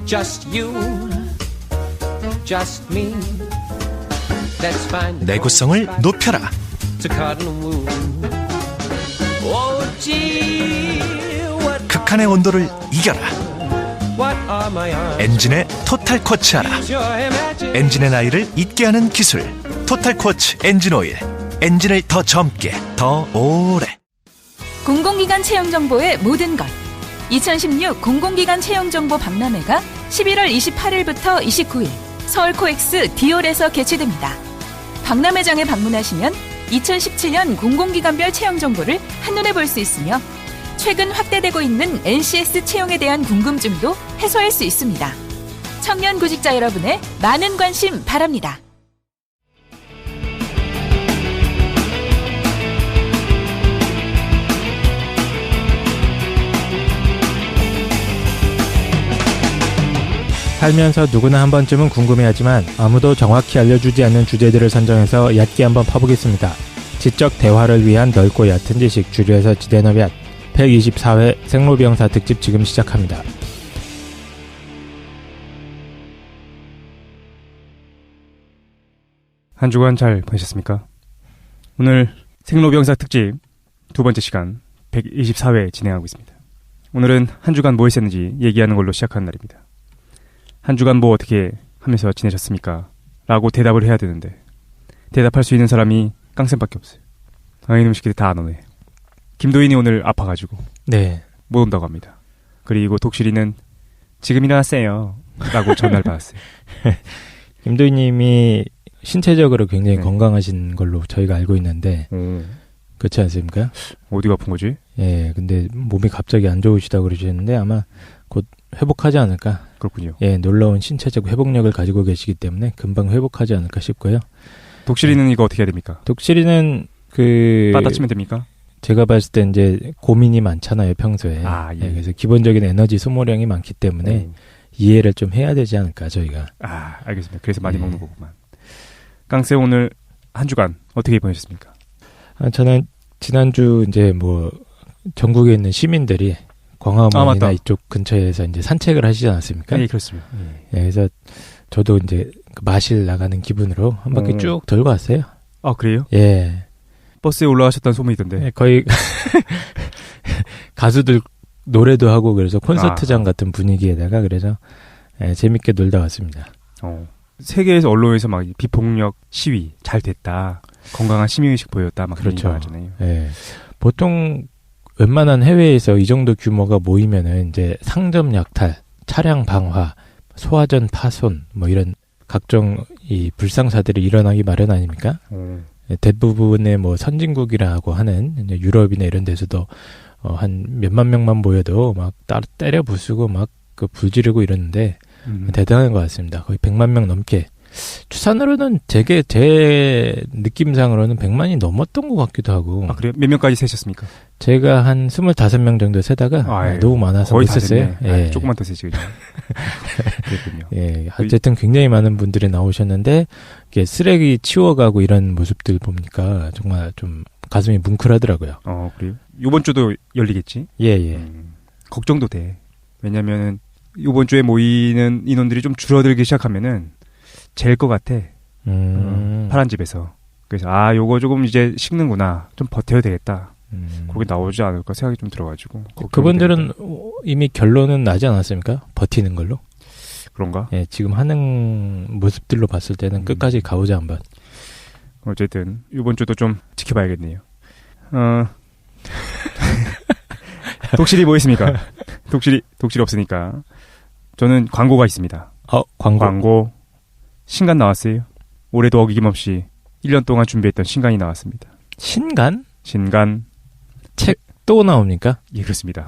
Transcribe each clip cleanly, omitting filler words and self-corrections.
Just you, just me. Let's find 내구성을 높여라. to cuddle and woo. Oh, gee, 극한의 온도를 이겨라. what are my arms? 엔진의 토탈 쿼츠하라. Your imagination. 엔진의 나이를 잊게 하는 기술. 토탈 쿼츠 엔진 오일. 엔진을 더 젊게, 더 오래. 공공기관 채용정보의 모든 것. 2016 공공기관 채용정보 박람회가 11월 28일부터 29일 서울 코엑스 디올에서 개최됩니다. 박람회장에 방문하시면 2017년 공공기관별 채용정보를 한눈에 볼 수 있으며 최근 확대되고 있는 NCS 채용에 대한 궁금증도 해소할 수 있습니다. 청년 구직자 여러분의 많은 관심 바랍니다. 살면서 누구나 한 번쯤은 궁금해하지만 아무도 정확히 알려주지 않는 주제들을 선정해서 얕게 한번 파보겠습니다. 지적 대화를 위한 넓고 얕은 지식, 줄여서 지대너비앗 124회 생로병사 특집 지금 시작합니다. 한 주간 잘 보내셨습니까? 오늘 생로병사 특집 두 번째 시간 124회 진행하고 있습니다. 오늘은 한 주간 뭐 했었는지 얘기하는 걸로 시작하는 날입니다. 한 주간 뭐 어떻게 하면서 지내셨습니까? 라고 대답을 해야 되는데 대답할 수 있는 사람이 깡쌤밖에 없어요. 이놈 새끼들 다 안 오네. 김도인이 오늘 아파가지고 네, 못 온다고 합니다. 그리고 독실이는 지금 일어났어요 라고 전화를 받았어요. 김도희님이 신체적으로 굉장히 건강하신 걸로 저희가 알고 있는데 그렇지 않습니까? 어디가 아픈 거지? 예, 근데 몸이 갑자기 안 좋으시다고 그러셨는데 아마 곧 회복하지 않을까. 그렇군요. 예, 놀라운 신체적 회복력을 가지고 계시기 때문에 금방 회복하지 않을까 싶고요. 독실이는 이거 어떻게 해야 됩니까? 독실이는 빠따치면 됩니까? 제가 봤을 때 이제 고민이 많잖아요, 평소에. 예. 예, 그래서 기본적인 에너지 소모량이 많기 때문에 이해를 좀 해야 되지 않을까, 저희가. 알겠습니다. 그래서 많이 먹는 거구만. 깡쌤 오늘 한 주간 어떻게 보내셨습니까? 저는 지난주 이제 뭐 전국에 있는 시민들이 광화문이나 이쪽 근처에서 이제 산책을 하시지 않았습니까? 예, 그렇습니다. 예, 그래서 저도 이제 마실 나가는 기분으로 한 바퀴 쭉 돌고 왔어요. 아, 그래요? 예. 버스에 올라가셨다는 소문이 있던데. 예, 거의 가수들 노래도 하고 그래서 콘서트장 같은 분위기에다가 그래서 재밌게 놀다 왔습니다. 세계에서 언론에서 막 비폭력 시위 잘 됐다. 건강한 시민의식 보였다. 막 그렇죠. 하잖아요. 예. 보통 웬만한 해외에서 이 정도 규모가 모이면은 이제 상점 약탈, 차량 방화, 소화전 파손 뭐 이런 각종 이 불상사들이 일어나기 마련 아닙니까? 대부분의 뭐 선진국이라고 하는 이제 유럽이나 이런 데서도 한 몇만 명만 모여도 막 때려 부수고 막 그 불지르고 이러는데 대단한 것 같습니다. 거의 100만 명 넘게. 추산으로는 제 느낌상으로는 100만이 넘었던 것 같기도 하고. 아, 그래요? 몇 명까지 세셨습니까? 제가 한 25명 정도 세다가 너무 많아서 거의 못 셌어요. 예. 조금만 더 세지, 그죠? 그렇군요. 예, 어쨌든 굉장히 많은 분들이 나오셨는데 이렇게 쓰레기 치워가고 이런 모습들 보니까 정말 좀 가슴이 뭉클하더라고요. 그래요? 이번 주도 열리겠지? 예. 걱정도 돼. 왜냐면은 이번 주에 모이는 인원들이 좀 줄어들기 시작하면은 젤 것 같아. 파란 집에서. 그래서 요거 조금 이제 식는구나. 좀 버텨야 되겠다. 거기 나오지 않을까 생각이 좀 들어가지고. 그분들은 이미 결론은 나지 않았습니까? 버티는 걸로? 그런가? 예, 지금 하는 모습들로 봤을 때는 끝까지 가보자 한번. 어쨌든 이번 주도 좀 지켜봐야겠네요. 독실이 뭐 있습니까? 독실이 없으니까. 저는 광고가 있습니다. 광고. 신간 나왔어요. 올해도 어김없이 1년 동안 준비했던 신간이 나왔습니다. 신간? 책 또 나옵니까? 예, 그렇습니다.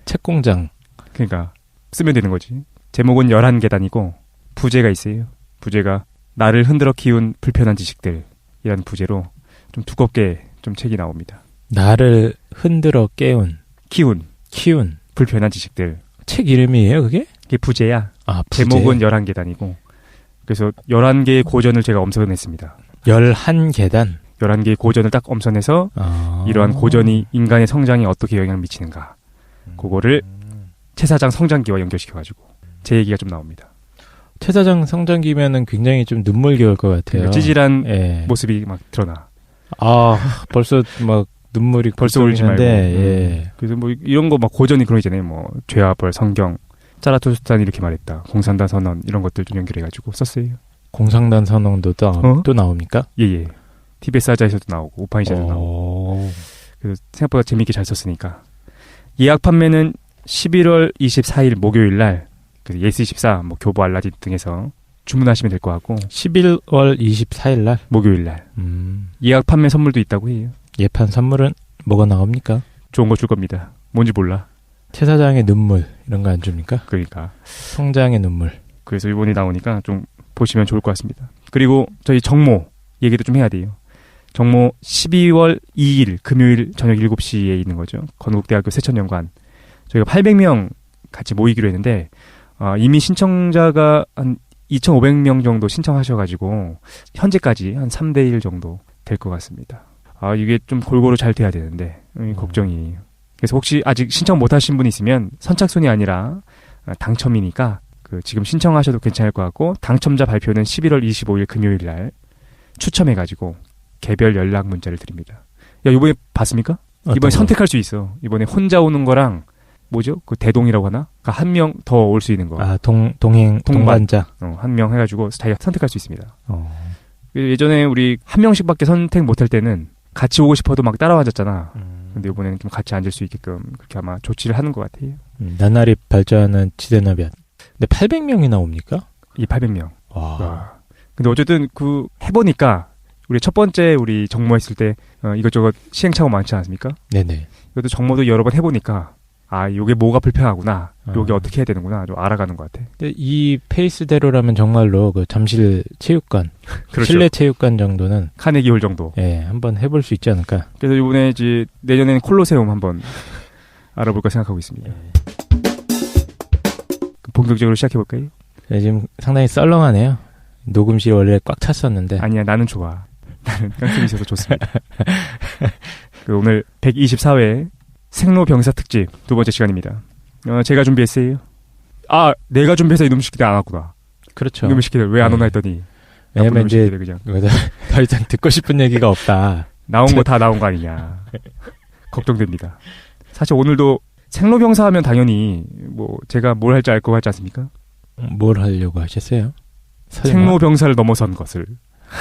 책공장. 그러니까 쓰면 되는 거지. 제목은 11계단이고 부제가 있어요. 부제가 나를 흔들어 키운 불편한 지식들이라는 부제로 좀 두껍게 좀 책이 나옵니다. 나를 흔들어 키운 불편한 지식들. 책 이름이에요, 그게? 그게 부제야. 부제. 제목은 11계단이고 그래서 11개의 고전을 제가 엄선했습니다. 11계단? 11개의 고전을 딱 엄선해서 이러한 고전이 인간의 성장에 어떻게 영향을 미치는가 그거를 최 사장 성장기와 연결시켜가지고 제 얘기가 좀 나옵니다. 최 사장 성장기면은 굉장히 좀 눈물겨울 것 같아요. 찌질한 예. 모습이 막 드러나. 아, 벌써 막 눈물이 벌써 울지 말고. 예. 그래서 뭐 이런 거 막 고전이 그런 거 있잖아요. 뭐 죄와 벌, 성경, 짜라투스탄이 이렇게 말했다. 공산당 선언 이런 것들 좀 연결해가지고 썼어요. 공산당 선언도 또 나옵니까? 예예. TBS 사자에서도 나오고 오파니샤도 나오고. 오. 그래서 생각보다 재밌게 잘 썼으니까. 예약 판매는 11월 24일 목요일 날 그래서 예스24, 뭐 교보 알라딘 등에서 주문하시면 될 것 같고 11월 24일 날 목요일 날 예약 판매 선물도 있다고 해요. 예판 선물은 뭐가 나옵니까? 좋은 거 줄 겁니다. 뭔지 몰라. 최 사장의 눈물 이런 거 안 줍니까? 그러니까 성장의 눈물. 그래서 이번에 나오니까 좀 보시면 좋을 것 같습니다. 그리고 저희 정모 얘기도 좀 해야 돼요. 정모 12월 2일 금요일 저녁 7시에 있는 거죠. 건국대학교 세천연관. 저희가 800명 같이 모이기로 했는데 이미 신청자가 한 2,500명 정도 신청하셔가지고 현재까지 한 3대1 정도 될 것 같습니다. 이게 좀 골고루 잘 돼야 되는데 걱정이에요. 그래서 혹시 아직 신청 못하신 분 있으면 선착순이 아니라 당첨이니까 지금 신청하셔도 괜찮을 것 같고 당첨자 발표는 11월 25일 금요일 날 추첨해가지고 개별 연락 문자를 드립니다. 야, 이번에 봤습니까? 이번에 선택할 수 있어. 이번에 혼자 오는 거랑 뭐죠? 그 대동이라고 하나? 그러니까 한 명 더 올 수 있는 거. 동반자. 한 명 해가지고 자기가 선택할 수 있습니다. 예전에 우리 한 명씩밖에 선택 못할 때는 같이 오고 싶어도 막 따라와줬잖아. 근데 이번에는 좀 같이 앉을 수 있게끔 그렇게 아마 조치를 하는 것 같아요. 나날이 발전하는 지대나비안. 근데 800명이나 옵니까? 800명. 와. 근데 어쨌든 해보니까 우리 첫 번째 우리 정모했을 때 이것저것 시행착오 많지 않습니까? 네네. 이것도 정모도 여러 번 해보니까 요게 뭐가 불편하구나, 요게 어떻게 해야 되는구나 좀 알아가는 것 같아. 근데 이 페이스대로라면 정말로 그 잠실 체육관, 그렇죠. 실내 체육관 정도는 카네기홀 정도. 예, 한번 해볼 수 있지 않을까. 그래서 이번에 이제 내년에는 콜로세움 한번 알아볼까 생각하고 있습니다. 본격적으로 시작해볼까요? 네, 지금 상당히 썰렁하네요. 녹음실 원래 꽉 찼었는데. 아니야, 나는 좋아. 나는 깡통이 있어서 좋습니다. 오늘 124회 생로병사 특집 두 번째 시간입니다. 제가 준비했어요. 내가 준비해서 이놈 시키들 안 왔구나. 그렇죠. 이놈 시키들 왜 안 오나 했더니. 왜냐면 이제 그냥. 더 이상 듣고 싶은 얘기가 없다. 나온 거 다 나온 거 아니냐. 걱정됩니다. 사실 오늘도 생로병사 하면 당연히 뭐 제가 뭘 할지 알 것 같지 않습니까? 뭘 하려고 하셨어요? 설마? 생로병사를 넘어선 것을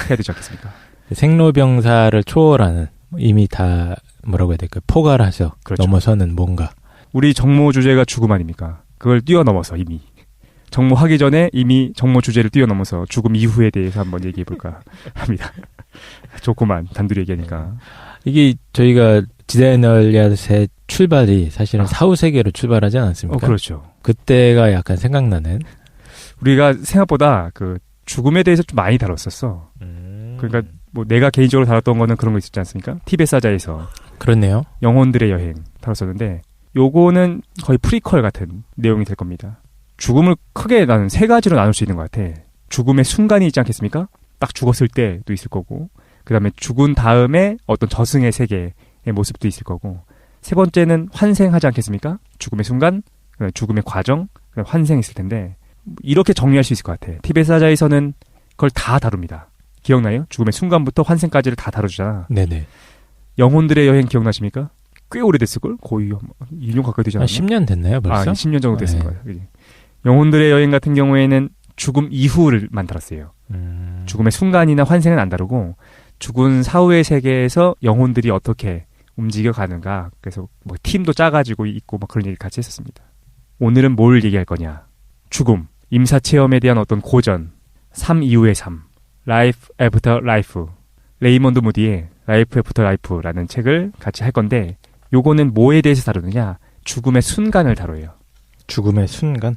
해야 되지 않겠습니까? 생로병사를 초월하는 이미 다 뭐라고 해야 될까요? 포괄해서 그렇죠. 넘어서는 뭔가. 우리 정모 주제가 죽음 아닙니까? 그걸 뛰어넘어서 이미 정모하기 전에 이미 정모 주제를 뛰어넘어서 죽음 이후에 대해서 한번 얘기해볼까 합니다. 좋구만 단둘이 얘기하니까. 이게 저희가 지대널리앗의 출발이 사실은 사후세계로 출발하지 않았습니까? 그렇죠. 그때가 약간 생각나는. 우리가 생각보다 죽음에 대해서 좀 많이 다뤘었어. 그러니까 뭐 내가 개인적으로 다뤘던 거는 그런 거 있었지 않습니까? TBS 사자에서 그렇네요. 영혼들의 여행 다뤘었는데 요거는 거의 프리퀄 같은 내용이 될 겁니다. 죽음을 크게 나는 세 가지로 나눌 수 있는 것 같아. 죽음의 순간이 있지 않겠습니까? 딱 죽었을 때도 있을 거고, 그 다음에 죽은 다음에 어떤 저승의 세계의 모습도 있을 거고, 세 번째는 환생하지 않겠습니까? 죽음의 순간, 그다음에 죽음의 과정, 그다음에 환생이 있을 텐데 이렇게 정리할 수 있을 것 같아. TBS 사자에서는 그걸 다 다룹니다. 기억나요? 죽음의 순간부터 환생까지를 다 다뤄주잖아. 네네. 영혼들의 여행 기억나십니까? 꽤 오래됐을걸? 거의 2년 가까이 되지 않았나? 10년 됐나요 벌써? 10년 정도 됐을 거예요. 영혼들의 여행 같은 경우에는 죽음 이후를만 다뤘어요. 죽음의 순간이나 환생은 안 다루고 죽은 사후의 세계에서 영혼들이 어떻게 움직여 가는가. 그래서 뭐 팀도 짜가지고 있고 막 그런 얘기 같이 했었습니다. 오늘은 뭘 얘기할 거냐? 죽음, 임사체험에 대한 어떤 고전, 삶 이후의 삶, Life After Life, 레이먼드 무디의 Life After Life라는 책을 같이 할 건데 요거는 뭐에 대해서 다루느냐? 죽음의 순간을 다뤄요. 죽음의 순간?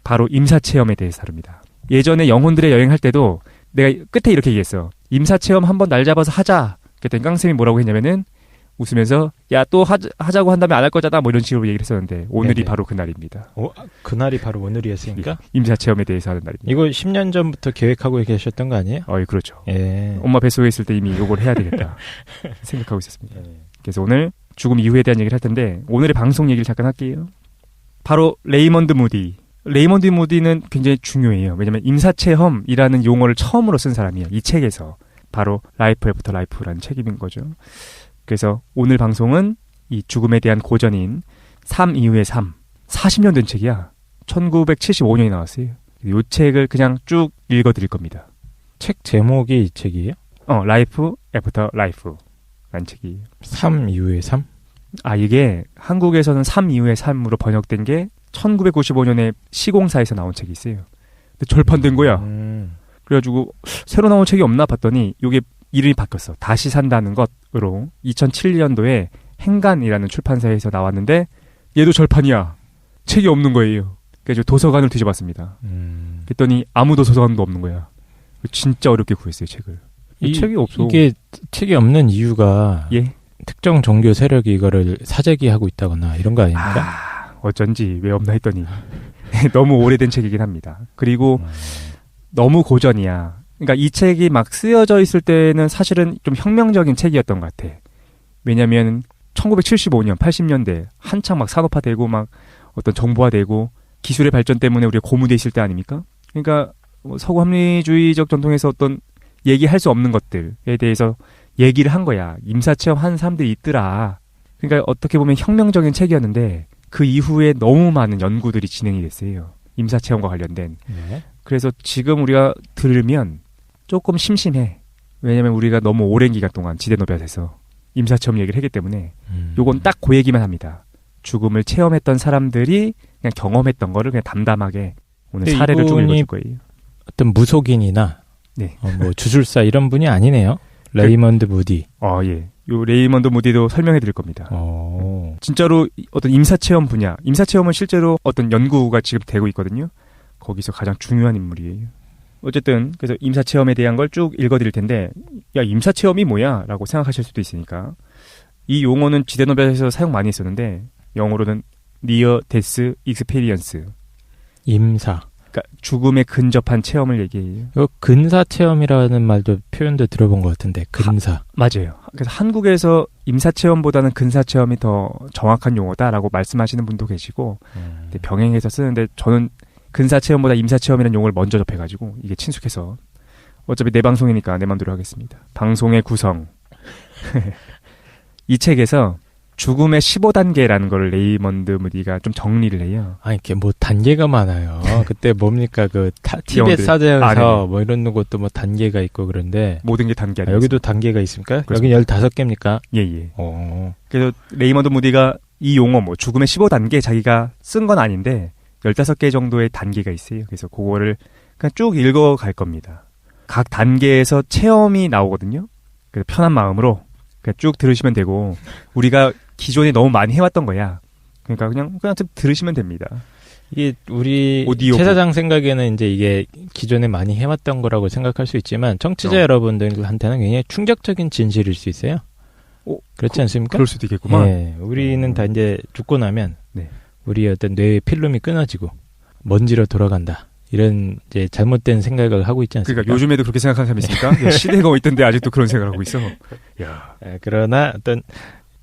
바로 임사체험에 대해서 다룹니다. 예전에 영혼들의 여행할 때도 내가 끝에 이렇게 얘기했어. 임사체험 한번 날 잡아서 하자. 그랬더니 깡쌤이 뭐라고 했냐면은 웃으면서 야 또 하자고 한다면 안 할 거잖아 뭐 이런 식으로 얘기를 했었는데 오늘이 네네. 바로 그날입니다. 그날이 바로 오늘이었으니까? 임사체험에 대해서 하는 날입니다. 이거 10년 전부터 계획하고 계셨던 거 아니에요? 그렇죠. 예. 엄마 뱃속에 있을 때 이미 이걸 해야 되겠다 생각하고 있었습니다. 그래서 오늘 죽음 이후에 대한 얘기를 할 텐데 오늘의 방송 얘기를 잠깐 할게요. 바로 레이먼드 무디. 레이먼드 무디는 굉장히 중요해요. 왜냐면 임사체험이라는 용어를 처음으로 쓴 사람이에요. 이 책에서. 바로 라이프 애프터 라이프라는 책인 거죠. 그래서 오늘 방송은 이 죽음에 대한 고전인 3 이후의 삶. 40년 된 책이야. 1975년에 나왔어요. 이 책을 그냥 쭉 읽어드릴 겁니다. 책 제목이 이 책이에요? 라이프 애프터 라이프라는 책이에요. 3 이후의 3? 아, 이게 한국에서는 3 이후의 삶으로 번역된 게 1995년에 시공사에서 나온 책이 있어요. 근데 절판된 거야. 그래가지고 새로 나온 책이 없나 봤더니 이게 이름이 바뀌었어. 다시 산다는 것으로 2007년도에 행간이라는 출판사에서 나왔는데 얘도 절판이야. 책이 없는 거예요. 그래서 도서관을 뒤져봤습니다. 그랬더니 아무 도서관도 없는 거야. 진짜 어렵게 구했어요, 책을. 책이 없어. 이게 책이 없는 이유가 예? 특정 종교 세력이 이거를 사재기하고 있다거나 이런 거 아닙니까? 어쩐지 왜 없나 했더니 너무 오래된 책이긴 합니다. 그리고 너무 고전이야. 그러니까 이 책이 막 쓰여져 있을 때는 사실은 좀 혁명적인 책이었던 것 같아. 왜냐면 1975년, 80년대 한창 막 산업화되고 막 어떤 정보화되고 기술의 발전 때문에 우리가 고무돼 있을 때 아닙니까? 그러니까 뭐 서구 합리주의적 전통에서 어떤 얘기할 수 없는 것들에 대해서 얘기를 한 거야. 임사체험 한 사람들이 있더라. 그러니까 어떻게 보면 혁명적인 책이었는데 그 이후에 너무 많은 연구들이 진행이 됐어요. 임사체험과 관련된. 네. 그래서 지금 우리가 들으면 조금 심심해. 왜냐면 우리가 너무 오랜 기간 동안 지대노볕에서 임사체험 얘기를 했기 때문에 요건 딱 그 얘기만 합니다. 죽음을 체험했던 사람들이 그냥 경험했던 거를 그냥 담담하게 오늘 사례를 쭉 읽어줄 거예요. 어떤 무속인이나 네. 뭐 주술사 이런 분이 아니네요. 레이먼드 무디. 예. 요 레이먼드 무디도 설명해 드릴 겁니다. 진짜로 어떤 임사체험 분야, 임사체험은 실제로 어떤 연구가 지금 되고 있거든요. 거기서 가장 중요한 인물이에요. 어쨌든 그래서 임사체험에 대한 걸 쭉 읽어드릴 텐데 야 임사체험이 뭐야? 라고 생각하실 수도 있으니까 이 용어는 지대노벨에서 사용 많이 했었는데 영어로는 Near Death Experience. 임사. 그러니까 죽음에 근접한 체험을 얘기해요. 근사 체험이라는 말도 표현도 들어본 것 같은데 근사. 맞아요. 그래서 한국에서 임사 체험보다는 근사 체험이 더 정확한 용어다라고 말씀하시는 분도 계시고 근데 병행해서 쓰는데 저는 근사 체험보다 임사 체험이라는 용어를 먼저 접해가지고 이게 친숙해서 어차피 내 방송이니까 내 맘대로 하겠습니다. 방송의 구성. 이 책에서 죽음의 15단계라는 걸 레이먼드 무디가 좀 정리를 해요. 아니, 이게 뭐 단계가 많아요. 그때 뭡니까, 티벳 사자에서 뭐 이런 것도 뭐 단계가 있고 그런데. 모든 게 단계 아니에요. 여기도 단계가 있습니까? 그렇습니다. 여기 15개입니까? 예. 그래서 레이먼드 무디가 이 용어 뭐 죽음의 15단계 자기가 쓴 건 아닌데 15개 정도의 단계가 있어요. 그래서 그거를 그냥 쭉 읽어갈 겁니다. 각 단계에서 체험이 나오거든요. 그래서 편한 마음으로 그냥 쭉 들으시면 되고 우리가 기존에 너무 많이 해왔던 거야. 그러니까 그냥 들으시면 됩니다. 이게 우리 최 사장 생각에는 이제 이게 기존에 많이 해왔던 거라고 생각할 수 있지만 청취자 여러분들한테는 굉장히 충격적인 진실일 수 있어요. 그렇지 않습니까? 그럴 수도 있겠구만. 네, 우리는 다 이제 죽고 나면 우리 어떤 뇌의 필름이 끊어지고 먼지로 돌아간다. 이런 이제 잘못된 생각을 하고 있지 않습니까? 그러니까 요즘에도 그렇게 생각하는 사람이 있습니까? 시대가 있던데 아직도 그런 생각을 하고 있어. 야. 그러나 어떤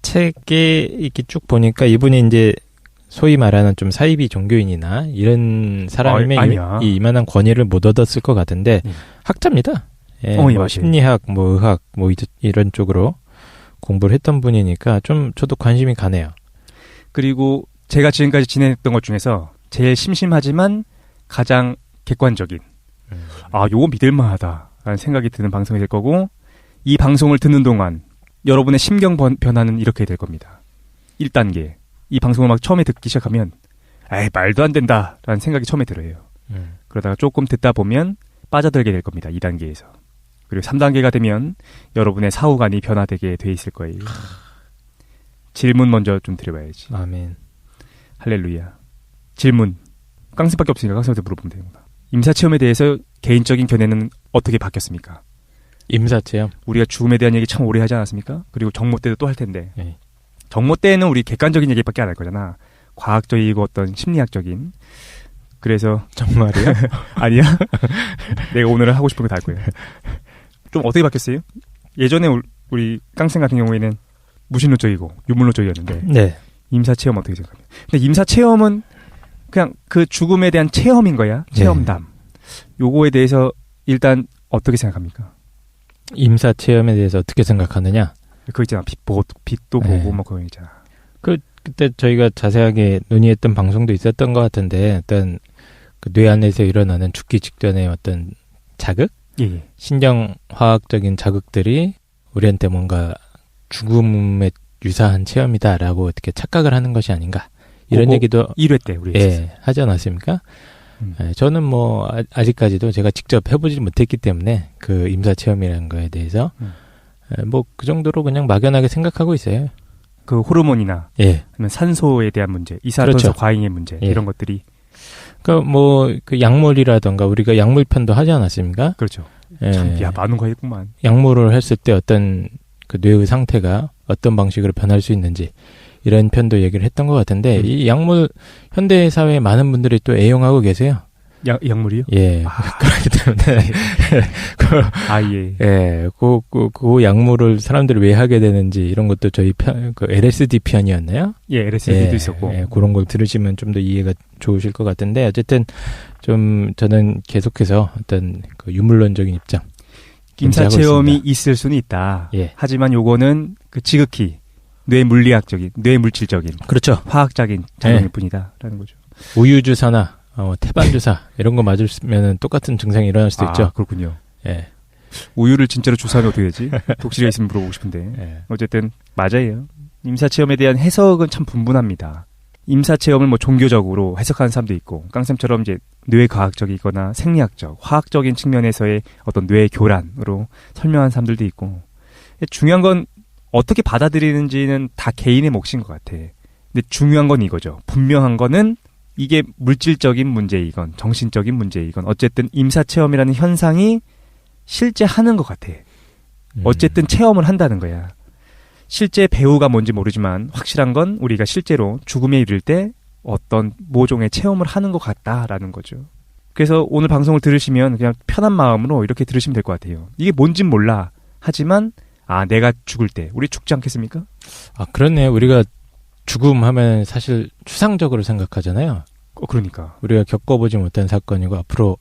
책에 이렇게 쭉 보니까 이분이 이제 소위 말하는 좀 사이비 종교인이나 이런 사람이면 이만한 권위를 못 얻었을 것 같은데 학자입니다. 뭐 심리학, 뭐 의학, 뭐 이런 쪽으로 공부를 했던 분이니까 좀 저도 관심이 가네요. 그리고 제가 지금까지 진행했던 것 중에서 제일 심심하지만 가장 객관적인 요건 믿을만하다라는 생각이 드는 방송이 될 거고 이 방송을 듣는 동안 여러분의 심경 변화는 이렇게 될 겁니다. 1단계 이 방송을 막 처음에 듣기 시작하면 말도 안 된다라는 생각이 처음에 들어요. 그러다가 조금 듣다 보면 빠져들게 될 겁니다. 2단계에서. 그리고 3단계가 되면 여러분의 사후관이 변화되게 돼 있을 거예요. 질문 먼저 좀 드려봐야지. 아멘. 할렐루야. 질문. 깡스밖에 없으니까 깡스한테 물어보면 됩니다. 임사체험에 대해서 개인적인 견해는 어떻게 바뀌었습니까? 임사체험? 우리가 죽음에 대한 얘기 참 오래 하지 않았습니까? 그리고 정모 때도 또 할 텐데 정모 때는 우리 객관적인 얘기밖에 안 할 거잖아. 과학적이고 어떤 심리학적인. 그래서 정말이야? 아니야? 내가 오늘 하고 싶은 거 다 할 거예요. 좀 어떻게 바뀌었어요? 예전에 우리 깡생 같은 경우에는 무신론적이고 유물론적이었는데 임사체험 어떻게 생각해요? 근데 임사체험은 그냥 그 죽음에 대한 체험인 거야. 체험담. 요거에 대해서 일단 어떻게 생각합니까? 임사 체험에 대해서 어떻게 생각하느냐? 그거 있잖아. 빛도 네. 보고 뭐 그거 있잖아. 그때 저희가 자세하게 논의했던 방송도 있었던 것 같은데 어떤 그 뇌 안에서 일어나는 죽기 직전의 어떤 자극? 예. 신경화학적인 자극들이 우리한테 뭔가 죽음에 유사한 체험이다라고 어떻게 착각을 하는 것이 아닌가. 이런 그거 얘기도 1회 때 우리 했었어요. 예, 하지 않았습니까? 음. 예, 저는 뭐 아직까지도 제가 직접 해보지 못했기 때문에 그 임사 체험이라는 거에 대해서 뭐 그 정도로 그냥 막연하게 생각하고 있어요. 그 호르몬이나 예. 아니면 산소에 대한 문제, 이산화탄소 그렇죠. 과잉의 문제 예. 이런 것들이 그러니까 뭐 그 약물이라던가 우리가 약물 편도 하지 않았습니까? 그렇죠. 예. 참, 야 많은 거 했구만. 약물을 했을 때 어떤 그 뇌의 상태가 어떤 방식으로 변할 수 있는지 이런 편도 얘기를 했던 것 같은데 이 약물 현대 사회에 많은 분들이 또 애용하고 계세요. 약물이요? 예. 그렇기 때문에 예. 예, 그 약물을 사람들이 왜 하게 되는지 이런 것도 저희 편, 그 LSD 편이었나요? 예, LSD도 있었고. 예, 그런 걸 들으시면 좀 더 이해가 좋으실 것 같은데 어쨌든 좀 저는 계속해서 어떤 그 유물론적인 입장. 임사 인지하고 체험이 있습니다. 있을 수는 있다. 예. 하지만 요거는 그 지극히 뇌 물리학적인, 뇌 물질적인, 그렇죠. 화학적인 작용일 예. 뿐이다라는 거죠. 우유 주사나 태반 주사 이런 거 맞으면 똑같은 증상이 일어날 수도 있죠. 그렇군요. 예. 우유를 진짜로 주사하면 어떻게 되지? 독실이가 있으면 물어보고 싶은데. 예. 어쨌든 맞아요. 임사 체험에 대한 해석은 참 분분합니다. 임사 체험을 뭐 종교적으로 해석하는 사람도 있고, 깡쌤처럼 이제 뇌과학적이거나 생리학적, 화학적인 측면에서의 어떤 뇌 교란으로 설명하는 사람들도 있고. 중요한 건 어떻게 받아들이는지는 다 개인의 몫인 것 같아. 근데 중요한 건 이거죠. 분명한 거는 이게 물질적인 문제이건 정신적인 문제이건 어쨌든 임사 체험이라는 현상이 실제 하는 것 같아. 어쨌든 체험을 한다는 거야. 실제 배우가 뭔지 모르지만 확실한 건 우리가 실제로 죽음에 이를 때 어떤 모종의 체험을 하는 것 같다라는 거죠. 그래서 오늘 방송을 들으시면 그냥 편한 마음으로 이렇게 들으시면 될 것 같아요. 이게 뭔진 몰라. 하지만 내가 죽을 때 우리 죽지 않겠습니까? 그렇네. 우리가 죽음 하면 사실 추상적으로 생각하잖아요. 그러니까. 우리가 겪어보지 못한 사건이고 앞으로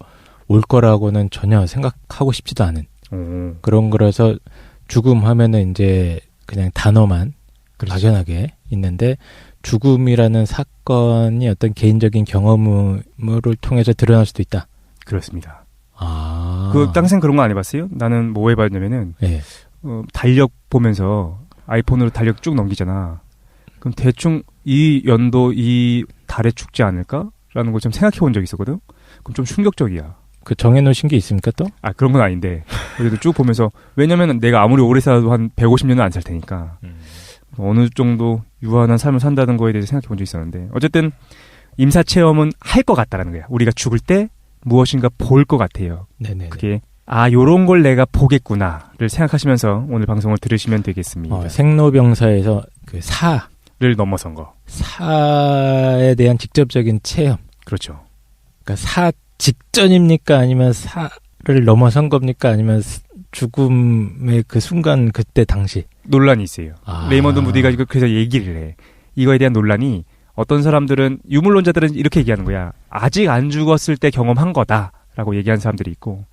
올 거라고는 전혀 생각하고 싶지도 않은 그런 거라서 죽음 하면은 이제 그냥 단어만 막연하게 있는데 죽음이라는 사건이 어떤 개인적인 경험을 통해서 드러날 수도 있다. 그렇습니다. 그 땅생 그런 거 안 해봤어요? 나는 뭐 해봤냐면은 예. 달력 보면서 아이폰으로 달력 쭉 넘기잖아. 그럼 대충 이 연도 이 달에 죽지 않을까라는 걸 좀 생각해 본 적이 있었거든. 그럼 좀 충격적이야. 그 정해놓으신 게 있습니까 또? 그런 건 아닌데 그래도 쭉 보면서 왜냐면 내가 아무리 오래 살아도 한 150년은 안 살 테니까 어느 정도 유한한 삶을 산다는 거에 대해서 생각해 본 적이 있었는데 어쨌든 임사 체험은 할 것 같다라는 거야. 우리가 죽을 때 무엇인가 볼 것 같아요. 네네. 그게 요런 걸 내가 보겠구나를 생각하시면서 오늘 방송을 들으시면 되겠습니다. 생로병사에서 그 사를 넘어선 거. 사에 대한 직접적인 체험. 그렇죠. 그러니까 사 직전입니까? 아니면 사를 넘어선 겁니까? 아니면 죽음의 그 순간 그때 당시? 논란이 있어요. 레이먼드 무디가 그래서 얘기를 해. 이거에 대한 논란이 어떤 사람들은 유물론자들은 이렇게 얘기하는 거야. 아직 안 죽었을 때 경험한 거다라고 얘기하는 사람들이 있고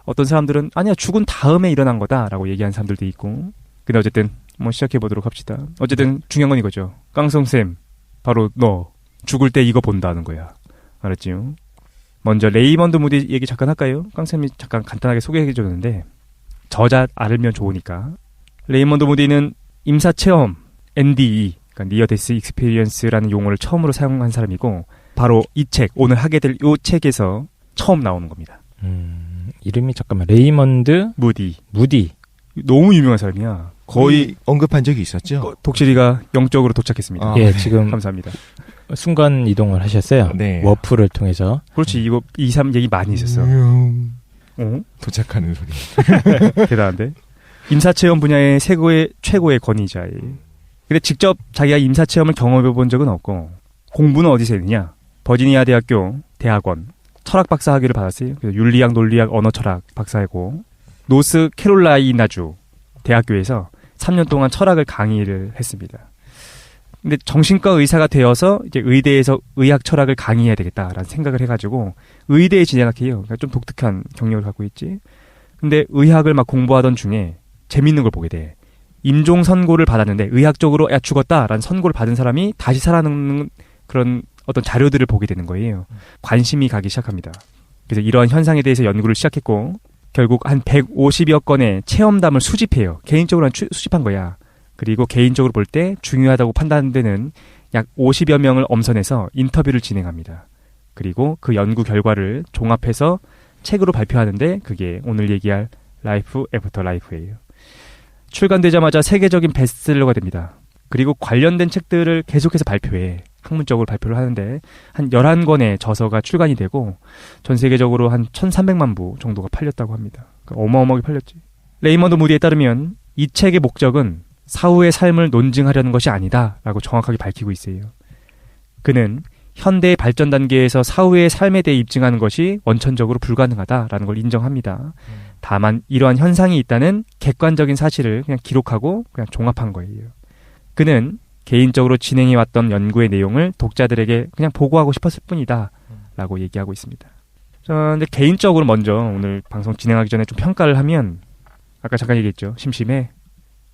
어떤 사람들은 아니야 죽은 다음에 일어난 거다라고 얘기하는 사람들도 있고 근데 어쨌든 뭐 시작해보도록 합시다. 어쨌든 중요한 건 이거죠. 깡성쌤 바로 너 죽을 때 이거 본다는 거야. 알았지요? 먼저 레이먼드 무디 얘기 잠깐 할까요? 깡쌤이 잠깐 간단하게 소개해줬는데 저자 알면 좋으니까 레이먼드 무디는 임사체험 NDE 그러니까 Near Death Experience라는 용어를 처음으로 사용한 사람이고 바로 이 책 오늘 하게 될 이 책에서 처음 나오는 겁니다. 이름이 잠깐만 레이먼드 무디 너무 유명한 사람이야. 거의 언급한 적이 있었죠. 독실이가 영적으로 도착했습니다. 예, 지금 감사합니다. 순간 이동을 하셨어요. 네. 워프를 통해서. 그렇지. 이거 2, 3 얘기 많이 있었어. 도착하는 소리. 대단한데. 임사체험 분야의 최고의 권위자예요. 근데 직접 자기가 임사체험을 경험해 본 적은 없고 공부는 어디서 했느냐. 버지니아 대학교 대학원 철학 박사 학위를 받았어요. 그래서 윤리학, 논리학, 언어철학 박사이고 노스 캐롤라이나주 대학교에서 3년 동안 철학을 강의를 했습니다. 근데 정신과 의사가 되어서 이제 의대에서 의학 철학을 강의해야 되겠다라는 생각을 해가지고 의대에 진학해요. 그러니까 좀 독특한 경력을 갖고 있지. 근데 의학을 막 공부하던 중에 재밌는 걸 보게 돼. 임종 선고를 받았는데 의학적으로 야 죽었다라는 선고를 받은 사람이 다시 살아남는 그런 어떤 자료들을 보게 되는 거예요. 관심이 가기 시작합니다. 그래서 이러한 현상에 대해서 연구를 시작했고 결국 한 150여 건의 체험담을 수집해요. 개인적으로 수집한 거야. 그리고 개인적으로 볼 때 중요하다고 판단되는 약 50여 명을 엄선해서 인터뷰를 진행합니다. 그리고 그 연구 결과를 종합해서 책으로 발표하는데 그게 오늘 얘기할 라이프 애프터 라이프예요. 출간되자마자 세계적인 베스트셀러가 됩니다. 그리고 관련된 책들을 계속해서 발표해. 학문적으로 발표를 하는데 한 11권의 저서가 출간이 되고 전 세계적으로 한 1300만 부 정도가 팔렸다고 합니다. 그러니까 어마어마하게 팔렸지. 레이먼드 무디에 따르면 이 책의 목적은 사후의 삶을 논증하려는 것이 아니다 라고 정확하게 밝히고 있어요. 그는 현대의 발전 단계에서 사후의 삶에 대해 입증하는 것이 원천적으로 불가능하다라는 걸 인정합니다. 다만 이러한 현상이 있다는 객관적인 사실을 그냥 기록하고 그냥 종합한 거예요. 그는 개인적으로 진행해왔던 연구의 내용을 독자들에게 그냥 보고하고 싶었을 뿐이다 라고 얘기하고 있습니다. 근데 개인적으로 먼저 오늘 방송 진행하기 전에 좀 평가를 하면 아까 잠깐 얘기했죠. 심심해.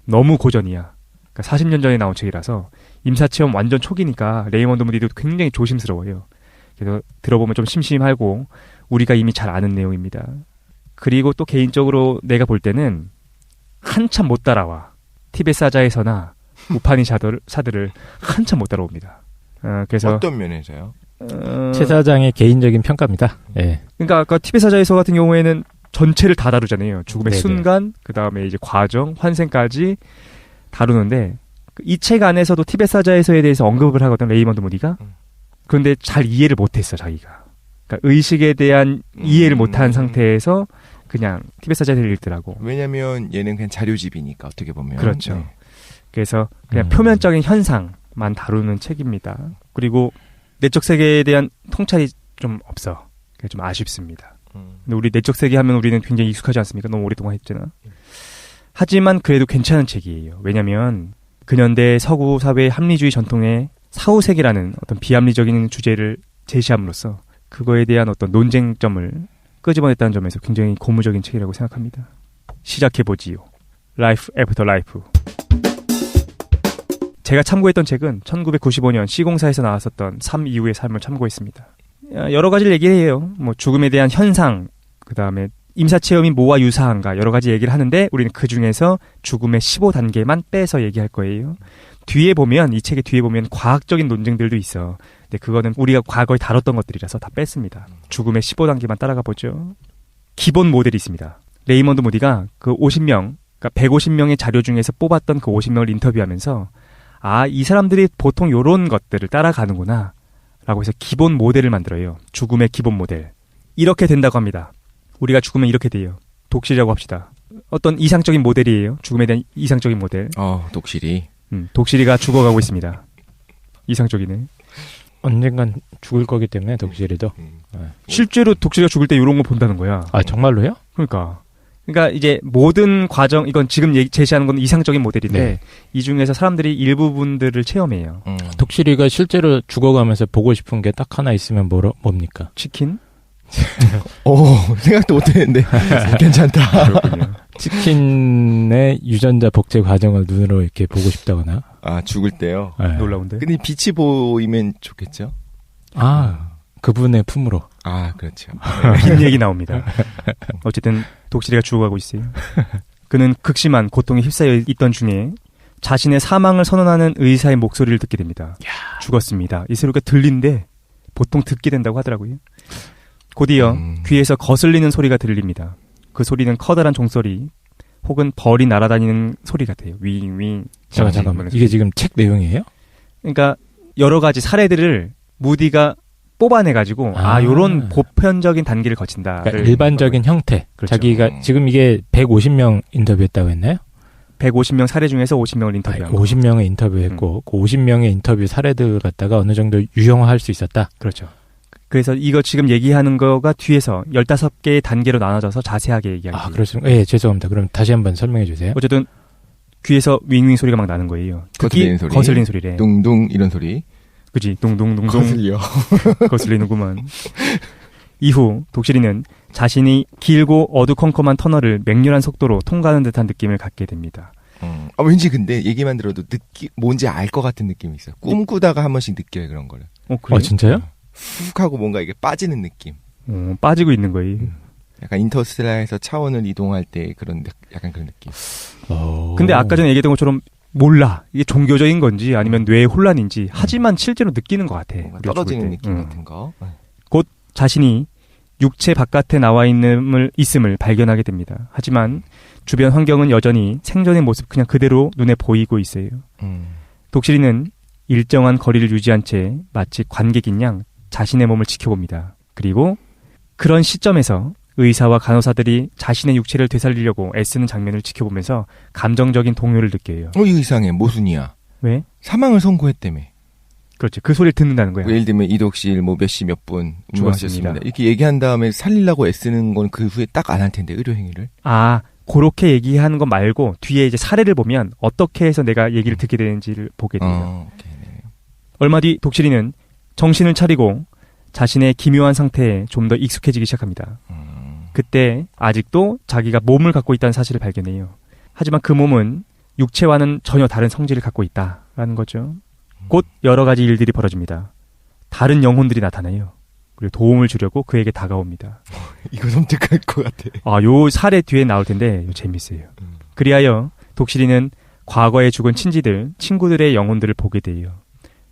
너무 고전이야. 그러니까 40년 전에 나온 책이라서 임사체험 완전 초기니까 레이먼드 무디도 굉장히 조심스러워요. 그래서 들어보면 좀 심심하고 우리가 이미 잘 아는 내용입니다. 그리고 또 개인적으로 내가 볼 때는 한참 못 따라와. 티벳 사자에서나 우파니샤드를 한참 못 따라옵니다. 그래서 어떤 면에서요? 최 사장의 개인적인 평가입니다. 예. 그러니까 아까 티벳 사자에서 같은 경우에는 전체를 다 다루잖아요. 죽음의 네네. 순간, 그 다음에 이제 과정, 환생까지 다루는데 이 책 안에서도 티벳 사자에서에 대해서 언급을 하거든 레이먼드 무디가. 그런데 잘 이해를 못했어 자기가. 그러니까 의식에 대한 이해를 못한 상태에서 그냥 티벳 사자에서를 읽더라고. 왜냐면 얘는 그냥 자료집이니까 어떻게 보면. 그렇죠. 네. 그래서 그냥 표면적인 현상만 다루는 책입니다. 그리고 내적 세계에 대한 통찰이 좀 없어. 그게 좀 아쉽습니다. 근데 우리 내적 세계 하면 우리는 굉장히 익숙하지 않습니까? 너무 오랫동안 했잖아. 하지만 그래도 괜찮은 책이에요. 왜냐면 근현대 서구 사회의 합리주의 전통의 사후세계라는 어떤 비합리적인 주제를 제시함으로써 그거에 대한 어떤 논쟁점을 끄집어냈다는 점에서 굉장히 고무적인 책이라고 생각합니다. 시작해보지요. Life After Life. 제가 참고했던 책은 1995년 C공사에서 나왔었던 삶 이후의 삶을 참고했습니다. 여러 가지를 얘기해요. 뭐 죽음에 대한 현상, 그 다음에 임사체험이 뭐와 유사한가 여러 가지 얘기를 하는데 우리는 그 중에서 죽음의 15단계만 빼서 얘기할 거예요. 뒤에 보면 이 책의 뒤에 보면 과학적인 논쟁들도 있어. 근데 그거는 우리가 과거에 다뤘던 것들이라서 다 뺐습니다. 죽음의 15단계만 따라가 보죠. 기본 모델이 있습니다. 레이먼드 무디가 그 50명, 그러니까 150명의 자료 중에서 뽑았던 그 50명을 인터뷰하면서 이 사람들이 보통 요런 것들을 따라가는구나 라고 해서 기본 모델을 만들어요. 죽음의 기본 모델. 이렇게 된다고 합니다. 우리가 죽으면 이렇게 돼요. 독실이라고 합시다. 어떤 이상적인 모델이에요. 죽음에 대한 이상적인 모델. 독실이. 독실이가 죽어가고 있습니다. 이상적이네. 언젠간 죽을 거기 때문에 독실이도. 실제로 독실이가 죽을 때 이런 거 본다는 거야. 정말로요? 그러니까 이제 모든 과정, 이건 지금 제시하는 건 이상적인 모델인데 네. 이 중에서 사람들이 일부분들을 체험해요. 독실이가 실제로 죽어가면서 보고 싶은 게 딱 하나 있으면 뭡니까? 치킨? 생각도 못했는데 괜찮다. 그렇군요. 치킨의 유전자 복제 과정을 눈으로 이렇게 보고 싶다거나. 죽을 때요. 네. 놀라운데. 근데 빛이 보이면 좋겠죠. 그분의 품으로. 그렇죠. 긴 얘기 나옵니다. 어쨌든 독실이가 죽어가고 있어요. 그는 극심한 고통에 휩싸여 있던 중에 자신의 사망을 선언하는 의사의 목소리를 듣게 됩니다. 죽었습니다. 이 소리가 들린데 보통 듣게 된다고 하더라고요. 곧이어 귀에서 거슬리는 소리가 들립니다. 그 소리는 커다란 종소리 혹은 벌이 날아다니는 소리 같아요. 윙윙. 잠깐만. 이게 지금 책 내용이에요? 그러니까 여러 가지 사례들을 무디가 뽑아내가지고 요런 보편적인 단계를 거친다. 그러니까 일반적인 형태. 그렇죠. 자기가 지금 이게 150명 인터뷰했다고 했나요? 150명 사례 중에서 50명을 인터뷰한 거. 50명을 인터뷰했고 그 50명의 인터뷰 사례들 갖다가 어느 정도 유형화할 수 있었다. 그렇죠. 그래서 이거 지금 얘기하는 거가 뒤에서 15개의 단계로 나눠져서 자세하게 얘기하는 거예요. 그렇습니까? 예, 죄송합니다. 그럼 다시 한번 설명해 주세요. 어쨌든 귀에서 윙윙 소리가 막 나는 거예요. 거슬리는 소리. 거슬리는 소리래. 둥둥 이런 소리. 그지? 둥둥둥둥. 거슬려. 거슬리는구만. 이후 독실이는 자신이 길고 어두컴컴한 터널을 맹렬한 속도로 통과하는 듯한 느낌을 갖게 됩니다. 왠지 근데 얘기만 들어도 뭔지 알 것 같은 느낌이 있어요. 꿈꾸다가 한 번씩 느껴요, 그런 거를. 그래? 진짜요? 훅 하고 뭔가 이게 빠지는 느낌. 빠지고 있는 거예요. 약간 인터스텔라에서 차원을 이동할 때 약간 그런 느낌. 근데 아까 전에 얘기했던 것처럼 몰라. 이게 종교적인 건지 아니면 뇌의 혼란인지 하지만 실제로 느끼는 것 같아. 뭔가 떨어지는 느낌 같은 거. 곧 자신이 육체 바깥에 나와 있음을 발견하게 됩니다. 하지만 주변 환경은 여전히 생전의 모습 그냥 그대로 눈에 보이고 있어요. 독실이는 일정한 거리를 유지한 채 마치 관객인 양 자신의 몸을 지켜봅니다. 그리고 그런 시점에서 의사와 간호사들이 자신의 육체를 되살리려고 애쓰는 장면을 지켜보면서 감정적인 동요를 느껴요. 이거 이상해. 모순이야. 왜? 사망을 선고했다며. 그렇지. 그 소리를 듣는다는 거야. 예를 들면 이독실 몇 시 몇 분 죽었습니다. 이렇게 얘기한 다음에 살리려고 애쓰는 건 그 후에 딱 안 할 텐데, 의료행위를. 그렇게 얘기하는 거 말고 뒤에 이제 사례를 보면 어떻게 해서 내가 얘기를 듣게 되는지를 보게 돼요. 얼마 뒤 독실이는 정신을 차리고 자신의 기묘한 상태에 좀 더 익숙해지기 시작합니다. 그때 아직도 자기가 몸을 갖고 있다는 사실을 발견해요. 하지만 그 몸은 육체와는 전혀 다른 성질을 갖고 있다라는 거죠. 곧 여러 가지 일들이 벌어집니다. 다른 영혼들이 나타나요. 그리고 도움을 주려고 그에게 다가옵니다. 이거 섬뜩할 것 같아. 요 사례 뒤에 나올 텐데 재밌어요. 그리하여 독실이는 과거에 죽은 친구들의 영혼들을 보게 돼요.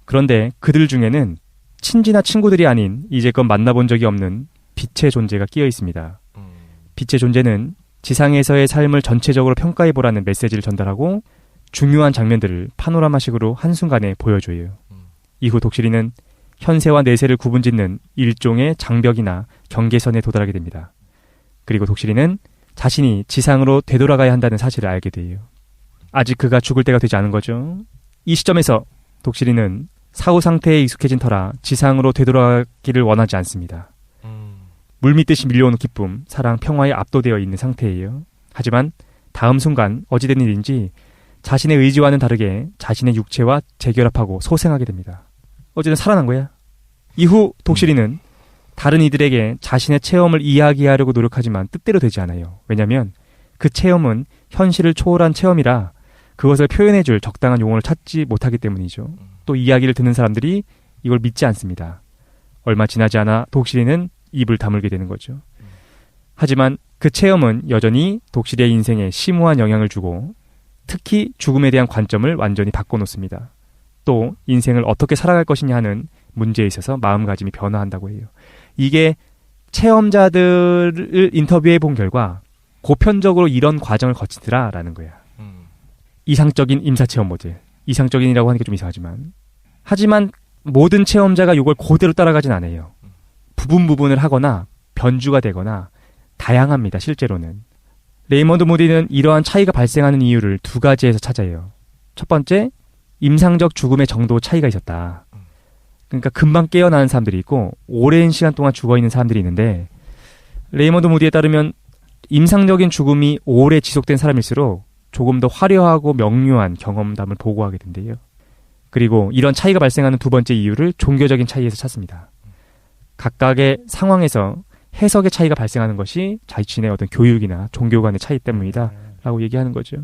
그런데 그들 중에는 친지나 친구들이 아닌 이제껏 만나본 적이 없는 빛의 존재가 끼어 있습니다. 빛의 존재는 지상에서의 삶을 전체적으로 평가해보라는 메시지를 전달하고 중요한 장면들을 파노라마식으로 한순간에 보여줘요. 이후 독실이는 현세와 내세를 구분짓는 일종의 장벽이나 경계선에 도달하게 됩니다. 그리고 독실이는 자신이 지상으로 되돌아가야 한다는 사실을 알게 돼요. 아직 그가 죽을 때가 되지 않은 거죠. 이 시점에서 독실이는 사후 상태에 익숙해진 터라 지상으로 되돌아가기를 원하지 않습니다. 물밀듯이 밀려오는 기쁨, 사랑, 평화에 압도되어 있는 상태예요. 하지만 다음 순간 어찌된 일인지 자신의 의지와는 다르게 자신의 육체와 재결합하고 소생하게 됩니다. 어쨌든 살아난 거야. 이후 독실이는 다른 이들에게 자신의 체험을 이야기하려고 노력하지만 뜻대로 되지 않아요. 왜냐하면 그 체험은 현실을 초월한 체험이라 그것을 표현해줄 적당한 용어를 찾지 못하기 때문이죠. 또 이야기를 듣는 사람들이 이걸 믿지 않습니다. 얼마 지나지 않아 독실이는 입을 다물게 되는 거죠. 하지만 그 체험은 여전히 독실이의 인생에 심오한 영향을 주고 특히 죽음에 대한 관점을 완전히 바꿔놓습니다. 또 인생을 어떻게 살아갈 것이냐 하는 문제에 있어서 마음가짐이 변화한다고 해요. 이게 체험자들을 인터뷰해 본 결과 보편적으로 이런 과정을 거치더라라는 거야. 이상적인 임사체험 모델. 이상적인이라고 하니까 좀 이상하지만. 하지만 모든 체험자가 이걸 그대로 따라가진 않아요. 부분을 하거나 변주가 되거나 다양합니다. 실제로는. 레이먼드 모디는 이러한 차이가 발생하는 이유를 두 가지에서 찾아요. 첫 번째, 임상적 죽음의 정도 차이가 있었다. 그러니까 금방 깨어나는 사람들이 있고 오랜 시간 동안 죽어있는 사람들이 있는데 레이먼드 모디에 따르면 임상적인 죽음이 오래 지속된 사람일수록 조금 더 화려하고 명료한 경험담을 보고하게 된대요. 그리고 이런 차이가 발생하는 두 번째 이유를 종교적인 차이에서 찾습니다. 각각의 상황에서 해석의 차이가 발생하는 것이 자신의 어떤 교육이나 종교 간의 차이 때문이다 라고 얘기하는 거죠.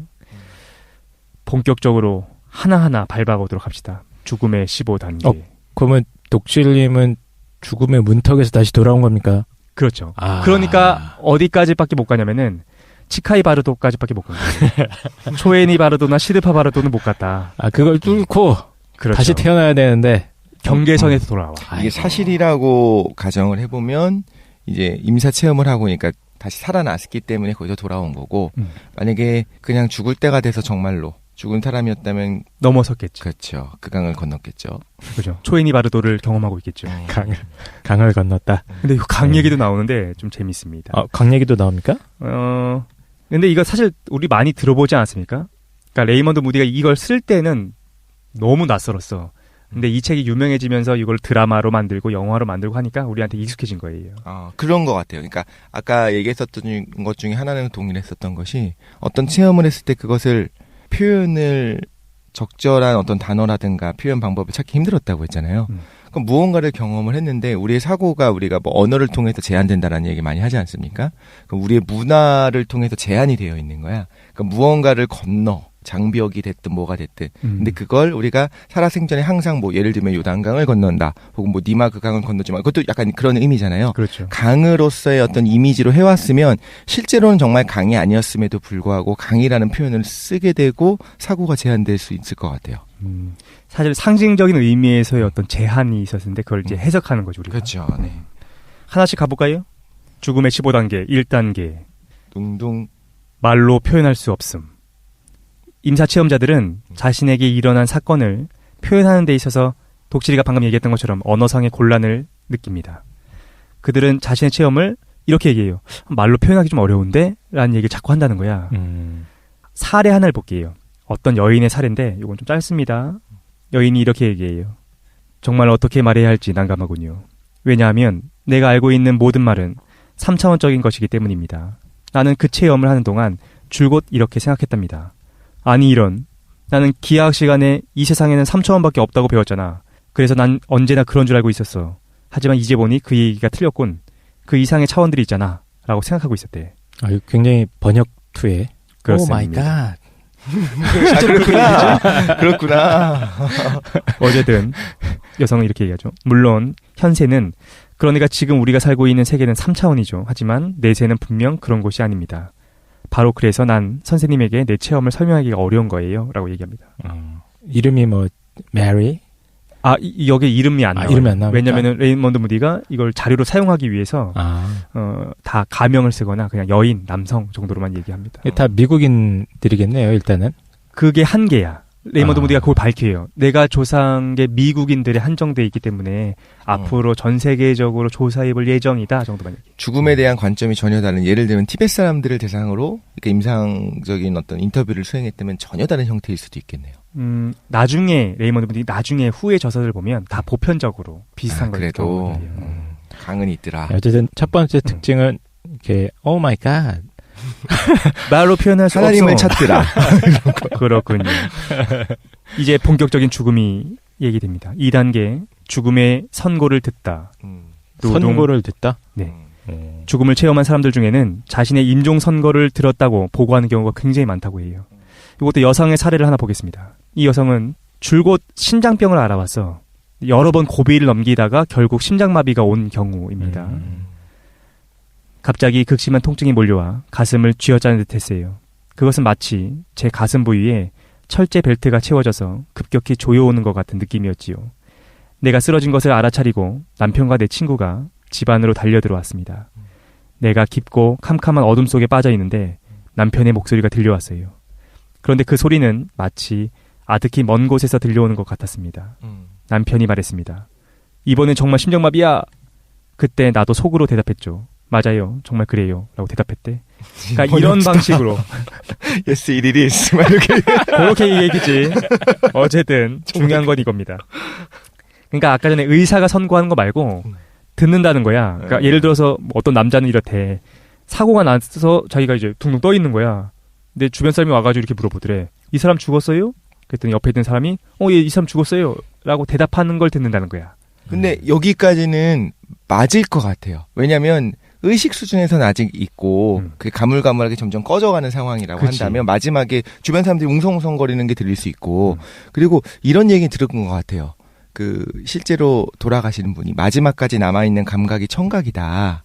본격적으로 하나하나 밟아보도록 합시다. 죽음의 15단계. 그러면 독실님은 죽음의 문턱에서 다시 돌아온 겁니까? 그렇죠. 그러니까 어디까지밖에 못 가냐면은 치카이 바르도까지밖에 못 간 거예요. 초에니 바르도나 시드파 바르도는 못 갔다. 그걸 뚫고 그렇죠. 다시 태어나야 되는데 경계선에서 돌아와. 이게 사실이라고 가정을 해보면 이제 임사 체험을 하고 그러니까 다시 살아났기 때문에 거기서 돌아온 거고 만약에 그냥 죽을 때가 돼서 정말로 죽은 사람이었다면 넘어섰겠죠. 그렇죠. 그 강을 건넜겠죠. 그죠. 초에니 바르도를 경험하고 있겠죠. 강을 건넜다. 근데 강 얘기도 나오는데 좀 재밌습니다. 강 얘기도 나옵니까? 근데 이거 사실 우리 많이 들어보지 않았습니까? 그러니까 레이먼드 무디가 이걸 쓸 때는 너무 낯설었어. 근데 이 책이 유명해지면서 이걸 드라마로 만들고 영화로 만들고 하니까 우리한테 익숙해진 거예요. 그런 것 같아요. 그러니까 아까 얘기했었던 것 중에 하나는 동일했었던 것이 어떤 체험을 했을 때 그것을 표현을 적절한 어떤 단어라든가 표현 방법을 찾기 힘들었다고 했잖아요. 그럼 무언가를 경험을 했는데 우리의 사고가 우리가 뭐 언어를 통해서 제한된다라는 얘기 많이 하지 않습니까? 그럼 우리의 문화를 통해서 제한이 되어 있는 거야. 그러니까 무언가를 건너 장벽이 됐든 뭐가 됐든. 근데 그걸 우리가 살아생전에 항상 뭐 예를 들면 요단강을 건넌다. 혹은 뭐 니마그 강을 건너지 마. 그것도 약간 그런 의미잖아요. 그렇죠. 강으로서의 어떤 이미지로 해왔으면 실제로는 정말 강이 아니었음에도 불구하고 강이라는 표현을 쓰게 되고 사고가 제한될 수 있을 것 같아요. 사실 상징적인 의미에서의 어떤 제한이 있었는데 그걸 이제 해석하는 거죠, 우리가. 그렇죠. 네. 하나씩 가볼까요? 죽음의 15단계, 1단계. 둥둥. 말로 표현할 수 없음. 임사 체험자들은 자신에게 일어난 사건을 표현하는 데 있어서 독실이가 방금 얘기했던 것처럼 언어상의 곤란을 느낍니다. 그들은 자신의 체험을 이렇게 얘기해요. 말로 표현하기 좀 어려운데? 라는 얘기를 자꾸 한다는 거야. 사례 하나를 볼게요. 어떤 여인의 사례인데 이건 좀 짧습니다. 여인이 이렇게 얘기해요. 정말 어떻게 말해야 할지 난감하군요. 왜냐하면 내가 알고 있는 모든 말은 3차원적인 것이기 때문입니다. 나는 그 체험을 하는 동안 줄곧 이렇게 생각했답니다. 아니 이런, 나는 기하학 시간에 이 세상에는 3차원밖에 없다고 배웠잖아. 그래서 난 언제나 그런 줄 알고 있었어. 하지만 이제 보니 그 얘기가 틀렸군. 그 이상의 차원들이 있잖아 라고 생각하고 있었대. 아, 이거 굉장히 번역 투에 오 마이 그렇습니다. 갓. 그렇구나. 그렇구나. 어제든 여성은 이렇게 얘기하죠. 물론 현세는, 그러니까 지금 우리가 살고 있는 세계는 3차원이죠. 하지만 내세는 분명 그런 곳이 아닙니다. 바로 그래서 난 선생님에게 내 체험을 설명하기가 어려운 거예요 라고 얘기합니다. 이름이 뭐 메리? 아, 여기 이름이 안 나와요. 이름이 안 나옵니까? 왜냐면은 레이먼드 무디가 이걸 자료로 사용하기 위해서 다 가명을 쓰거나 그냥 여인, 남성 정도로만 얘기합니다. 다 미국인들이겠네요, 일단은. 그게 한계야. 레이먼드 무디가 그걸 밝혀요. 내가 조사한 게 미국인들에 한정돼 있기 때문에 앞으로 전 세계적으로 조사해볼 예정이다 정도만 얘기해요. 죽음에 대한 관점이 전혀 다른, 예를 들면 티베트 사람들을 대상으로 이렇게 임상적인 어떤 인터뷰를 수행했다면 전혀 다른 형태일 수도 있겠네요. 나중에 레이먼드 무디 나중에 후에 저서를 보면 다 보편적으로 비슷한 걸 그래도 경험해요. 강은 있더라. 어쨌든 첫 번째 특징은 이렇게 오 마이 갓. 말로 표현할 수 하나님을 없어. 찾더라. 그렇군요. 이제 본격적인 죽음이 얘기됩니다. 2단계 죽음의 선고를 듣다. 선고를 듣다? 네. 죽음을 체험한 사람들 중에는 자신의 임종 선고를 들었다고 보고하는 경우가 굉장히 많다고 해요. 이것도 여성의 사례를 하나 보겠습니다. 이 여성은 줄곧 심장병을 알아봤어. 여러 번 고비를 넘기다가 결국 심장마비가 온 경우입니다. 갑자기 극심한 통증이 몰려와 가슴을 쥐어짜는 듯 했어요. 그것은 마치 제 가슴 부위에 철제 벨트가 채워져서 급격히 조여오는 것 같은 느낌이었지요. 내가 쓰러진 것을 알아차리고 남편과 내 친구가 집 안으로 달려들어왔습니다. 내가 깊고 캄캄한 어둠 속에 빠져있는데 남편의 목소리가 들려왔어요. 그런데 그 소리는 마치 아득히 먼 곳에서 들려오는 것 같았습니다. 남편이 말했습니다. 이번엔 정말 심장마비야. 그때 나도 속으로 대답했죠. 맞아요. 정말 그래요. 라고 대답했대. 그러니까 이런 방식으로. Yes, it is. 막 이렇게. 그렇게 얘기했지. 어쨌든 중요한 건 이겁니다. 그러니까 아까 전에 의사가 선고하는 거 말고 듣는다는 거야. 그러니까 예를 들어서 뭐 어떤 남자는 이렇대. 사고가 나서 자기가 이제 둥둥 떠 있는 거야. 근데 주변 사람이 와가지고 이렇게 물어보더래. 이 사람 죽었어요? 그랬더니 옆에 있는 사람이 예, 이 사람 죽었어요. 라고 대답하는 걸 듣는다는 거야. 근데 여기까지는 맞을 것 같아요. 왜냐면 의식 수준에서는 아직 있고 그게 가물가물하게 점점 꺼져가는 상황이라고 그치. 한다면 마지막에 주변 사람들이 웅성웅성거리는 게 들릴 수 있고 그리고 이런 얘기 들은 것 같아요. 그 실제로 돌아가시는 분이 마지막까지 남아있는 감각이 청각이다.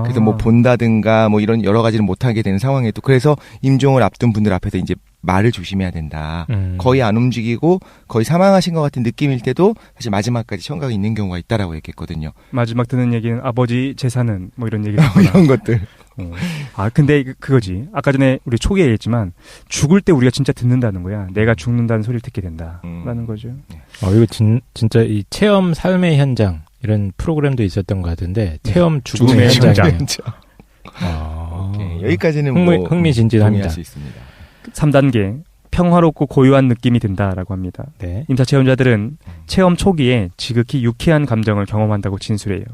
그래서 뭐 본다든가 뭐 이런 여러 가지를 못하게 되는 상황에도 그래서 임종을 앞둔 분들 앞에서 이제 말을 조심해야 된다. 거의 안 움직이고 거의 사망하신 것 같은 느낌일 때도 사실 마지막까지 청각이 있는 경우가 있다라고 얘기했거든요. 마지막 듣는 얘기는 아버지 재산은 뭐 이런 얘기 이런 것들. 근데 그거지. 아까 전에 우리 초기에 얘기했지만 죽을 때 우리가 진짜 듣는다는 거야. 내가 죽는다는 소리를 듣게 된다라는 거죠. 이거 진짜 이 체험 삶의 현장 이런 프로그램도 있었던 것 같은데 체험 죽음의 현장. 여기까지는 흥미진진합니다. 수 있습니다. 3단계 평화롭고 고요한 느낌이 든다라고 합니다. 네. 임사 체험자들은 체험 초기에 지극히 유쾌한 감정을 경험한다고 진술해요.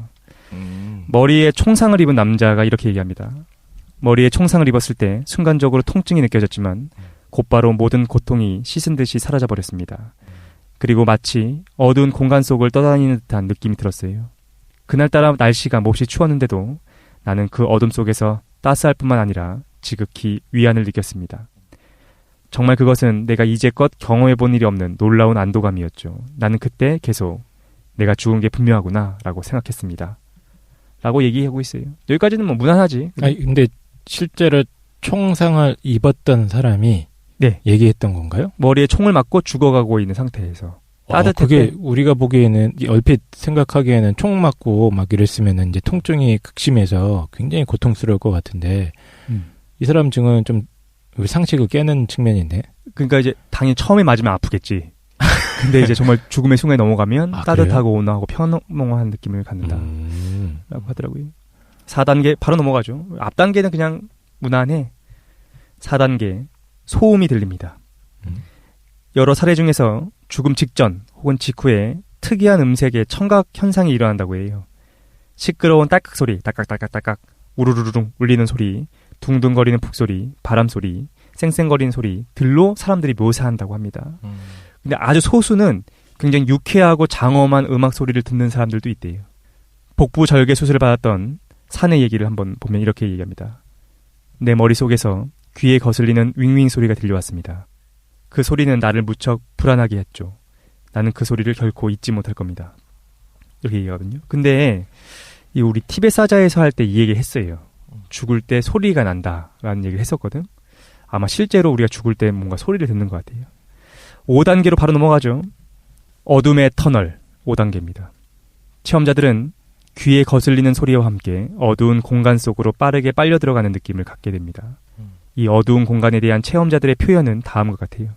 머리에 총상을 입은 남자가 이렇게 얘기합니다. 머리에 총상을 입었을 때 순간적으로 통증이 느껴졌지만 곧바로 모든 고통이 씻은 듯이 사라져 버렸습니다. 그리고 마치 어두운 공간 속을 떠다니는 듯한 느낌이 들었어요. 그날따라 날씨가 몹시 추웠는데도 나는 그 어둠 속에서 따스할 뿐만 아니라 지극히 위안을 느꼈습니다. 정말 그것은 내가 이제껏 경험해본 일이 없는 놀라운 안도감이었죠. 나는 그때 계속 내가 죽은 게 분명하구나 라고 생각했습니다. 라고 얘기하고 있어요. 여기까지는 뭐 무난하지. 아니, 근데 실제로 총상을 입었던 사람이 네. 얘기했던 건가요? 머리에 총을 맞고 죽어가고 있는 상태에서. 그게 우리가 보기에는 얼핏 생각하기에는 총 맞고 막 이랬으면은 이제 통증이 극심해서 굉장히 고통스러울 것 같은데 이 사람 증언은 좀 상식을 깨는 측면인데. 그러니까 이제 당연히 처음에 맞으면 아프겠지. 근데 이제 정말 죽음의 순간에 넘어가면 따뜻하고 온화하고 평온한 느낌을 갖는다. 라고 하더라고요. 4단계 바로 넘어가죠. 앞 단계는 그냥 무난해. 4단계 소음이 들립니다. 여러 사례 중에서 죽음 직전 혹은 직후에 특이한 음색의 청각 현상이 일어난다고 해요. 시끄러운 딸깍 소리, 딸깍딸깍딸깍, 우르르르 울리는 소리, 둥둥거리는 북소리, 바람소리, 쌩쌩거리는 소리 들로 사람들이 묘사한다고 합니다. 근데 아주 소수는 굉장히 유쾌하고 장엄한 음악 소리를 듣는 사람들도 있대요. 복부 절개 수술을 받았던 사내 얘기를 한번 보면 이렇게 얘기합니다. 내 머릿속에서 귀에 거슬리는 윙윙 소리가 들려왔습니다. 그 소리는 나를 무척 불안하게 했죠. 나는 그 소리를 결코 잊지 못할 겁니다. 이렇게 얘기하거든요. 근데 이 우리 티벳 사자에서 할 때 이 얘기 했어요. 죽을 때 소리가 난다라는 얘기를 했었거든. 아마 실제로 우리가 죽을 때 뭔가 소리를 듣는 것 같아요. 5단계로 바로 넘어가죠. 어둠의 터널 5단계입니다. 체험자들은 귀에 거슬리는 소리와 함께 어두운 공간 속으로 빠르게 빨려 들어가는 느낌을 갖게 됩니다. 이 어두운 공간에 대한 체험자들의 표현은 다음과 같아요.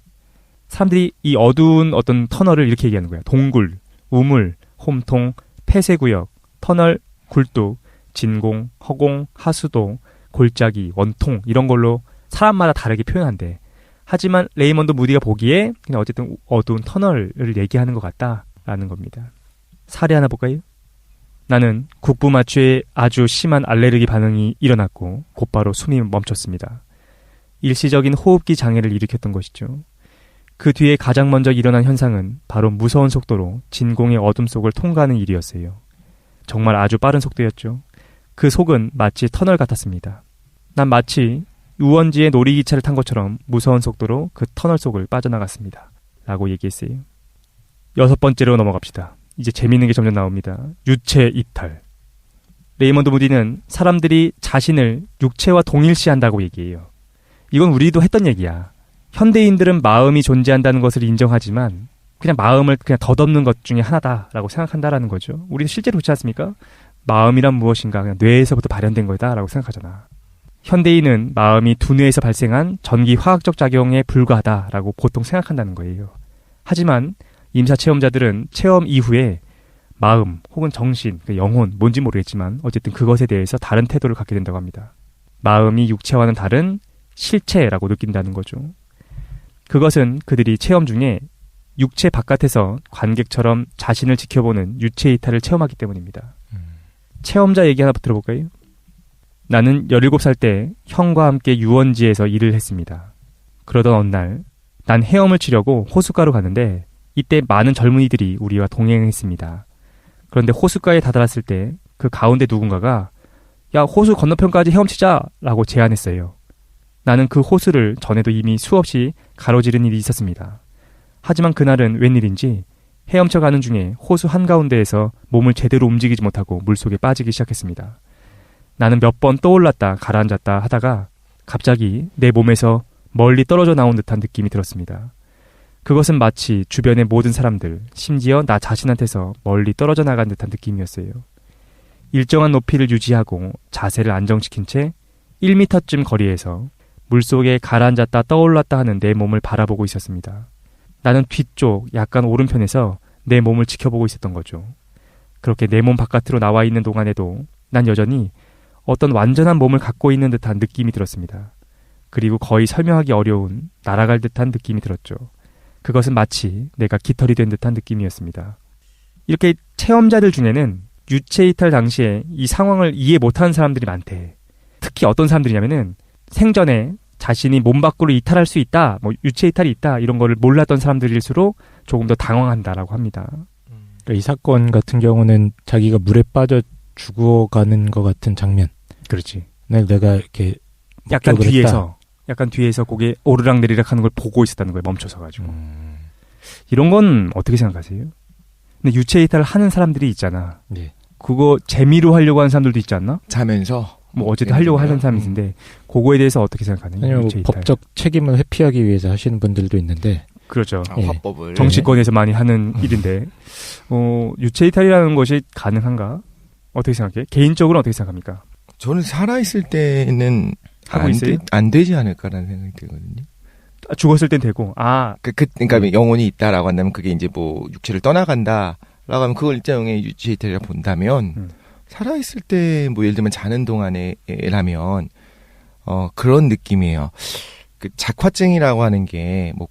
사람들이 이 어두운 어떤 터널을 이렇게 얘기하는 거야. 동굴, 우물, 홈통, 폐쇄구역, 터널, 굴뚝, 진공, 허공, 하수도, 골짜기, 원통 이런 걸로 사람마다 다르게 표현한대. 하지만 레이먼드 무디가 보기에 그냥 어쨌든 어두운 터널을 얘기하는 것 같다라는 겁니다. 사례 하나 볼까요? 나는 국부 마취에 아주 심한 알레르기 반응이 일어났고 곧바로 숨이 멈췄습니다. 일시적인 호흡기 장애를 일으켰던 것이죠. 그 뒤에 가장 먼저 일어난 현상은 바로 무서운 속도로 진공의 어둠 속을 통과하는 일이었어요. 정말 아주 빠른 속도였죠. 그 속은 마치 터널 같았습니다. 난 마치 유원지의 놀이기차를 탄 것처럼 무서운 속도로 그 터널 속을 빠져나갔습니다. 라고 얘기했어요. 6번째로 넘어갑시다. 이제 재미있는 게 점점 나옵니다. 유체 이탈. 레이먼드 무디는 사람들이 자신을 육체와 동일시한다고 얘기해요. 이건 우리도 했던 얘기야. 현대인들은 마음이 존재한다는 것을 인정하지만 그냥 마음을 그냥 덧없는 것 중에 하나다라고 생각한다라는 거죠. 우리도 실제로 그렇지 않습니까? 마음이란 무엇인가 그냥 뇌에서부터 발현된 거다라고 생각하잖아. 현대인은 마음이 두뇌에서 발생한 전기 화학적 작용에 불과하다라고 보통 생각한다는 거예요. 하지만 임사 체험자들은 체험 이후에 마음 혹은 정신, 영혼, 뭔지 모르겠지만 어쨌든 그것에 대해서 다른 태도를 갖게 된다고 합니다. 마음이 육체와는 다른 실체라고 느낀다는 거죠. 그것은 그들이 체험 중에 육체 바깥에서 관객처럼 자신을 지켜보는 유체 이탈을 체험하기 때문입니다. 체험자 얘기 하나 들어볼까요? 나는 17살 때 형과 함께 유원지에서 일을 했습니다. 그러던 어느 날 난 헤엄을 치려고 호숫가로 갔는데 이때 많은 젊은이들이 우리와 동행했습니다. 그런데 호숫가에 다다랐을 때 그 가운데 누군가가 야 호수 건너편까지 헤엄치자 라고 제안했어요. 나는 그 호수를 전에도 이미 수없이 가로지른 일이 있었습니다. 하지만 그날은 웬일인지 헤엄쳐 가는 중에 호수 한가운데에서 몸을 제대로 움직이지 못하고 물속에 빠지기 시작했습니다. 나는 몇 번 떠올랐다 가라앉았다 하다가 갑자기 내 몸에서 멀리 떨어져 나온 듯한 느낌이 들었습니다. 그것은 마치 주변의 모든 사람들, 심지어 나 자신한테서 멀리 떨어져 나간 듯한 느낌이었어요. 일정한 높이를 유지하고 자세를 안정시킨 채 1m쯤 거리에서 물속에 가라앉았다 떠올랐다 하는 내 몸을 바라보고 있었습니다. 나는 뒤쪽 약간 오른편에서 내 몸을 지켜보고 있었던 거죠. 그렇게 내 몸 바깥으로 나와 있는 동안에도 난 여전히 어떤 완전한 몸을 갖고 있는 듯한 느낌이 들었습니다. 그리고 거의 설명하기 어려운 날아갈 듯한 느낌이 들었죠. 그것은 마치 내가 깃털이 된 듯한 느낌이었습니다. 이렇게 체험자들 중에는 유체 이탈 당시에 이 상황을 이해 못하는 사람들이 많대. 특히 어떤 사람들이냐면은 생전에 자신이 몸 밖으로 이탈할 수 있다, 뭐 유체 이탈이 있다 이런 거를 몰랐던 사람들일수록 조금 더 당황한다라고 합니다. 그러니까 이 사건 같은 경우는 자기가 물에 빠져 죽어가는 것 같은 장면. 그렇지. 내가 이렇게 약간 뒤에서 고개 오르락 내리락 하는 걸 보고 있었다는 거예요. 멈춰서 가지고. 이런 건 어떻게 생각하세요? 근데 유체 이탈을 하는 사람들이 있잖아. 예. 그거 재미로 하려고 하는 사람들도 있지 않나? 자면서 뭐 어쨌든 하려고 하는 사람이 있는데 그거에 대해서 어떻게 생각하나요? 아니면 뭐 법적 책임을 회피하기 위해서 하시는 분들도 있는데 그렇죠. 예. 화법을 정치권에서 많이 하는 일인데 유체 이탈이라는 것이 가능한가? 어떻게 생각해? 개인적으로 어떻게 생각합니까? 저는 살아있을 때는 하고 있어요? 안 되지 않을까라는 생각이 들거든요. 죽었을 땐 되고 그러니까 영혼이 있다라고 한다면 그게 이제 뭐 육체를 떠나간다라고 하면 그걸 일종의 유체 이탈이라 본다면 살아있을 때 뭐 예를 들면 자는 동안에라면 그런 느낌이에요. 그 작화증이라고 하는 게 뭐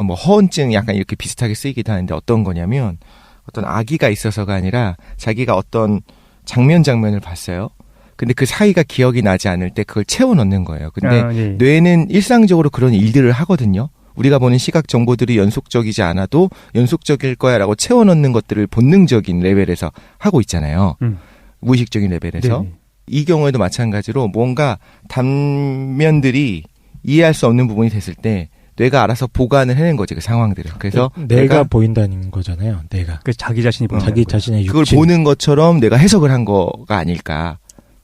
뭐 허언증 약간 이렇게 비슷하게 쓰이기도 하는데 어떤 거냐면 어떤 악의가 있어서가 아니라 자기가 어떤 장면을 봤어요. 근데 그 사이가 기억이 나지 않을 때 그걸 채워 넣는 거예요. 근데 예. 뇌는 일상적으로 그런 일들을 하거든요. 우리가 보는 시각 정보들이 연속적이지 않아도 연속적일 거야라고 채워 넣는 것들을 본능적인 레벨에서 하고 있잖아요. 무의식적인 레벨에서. 네. 이 경우에도 마찬가지로 뭔가 단면들이 이해할 수 없는 부분이 됐을 때 뇌가 알아서 보관을 해낸 거지, 그 상황들을. 그래서 내가 보인다는 거잖아요. 내가. 그 자기 자신이 보는 자기 거예요. 자신의 그걸 육체. 보는 것처럼 내가 해석을 한 거가 아닐까.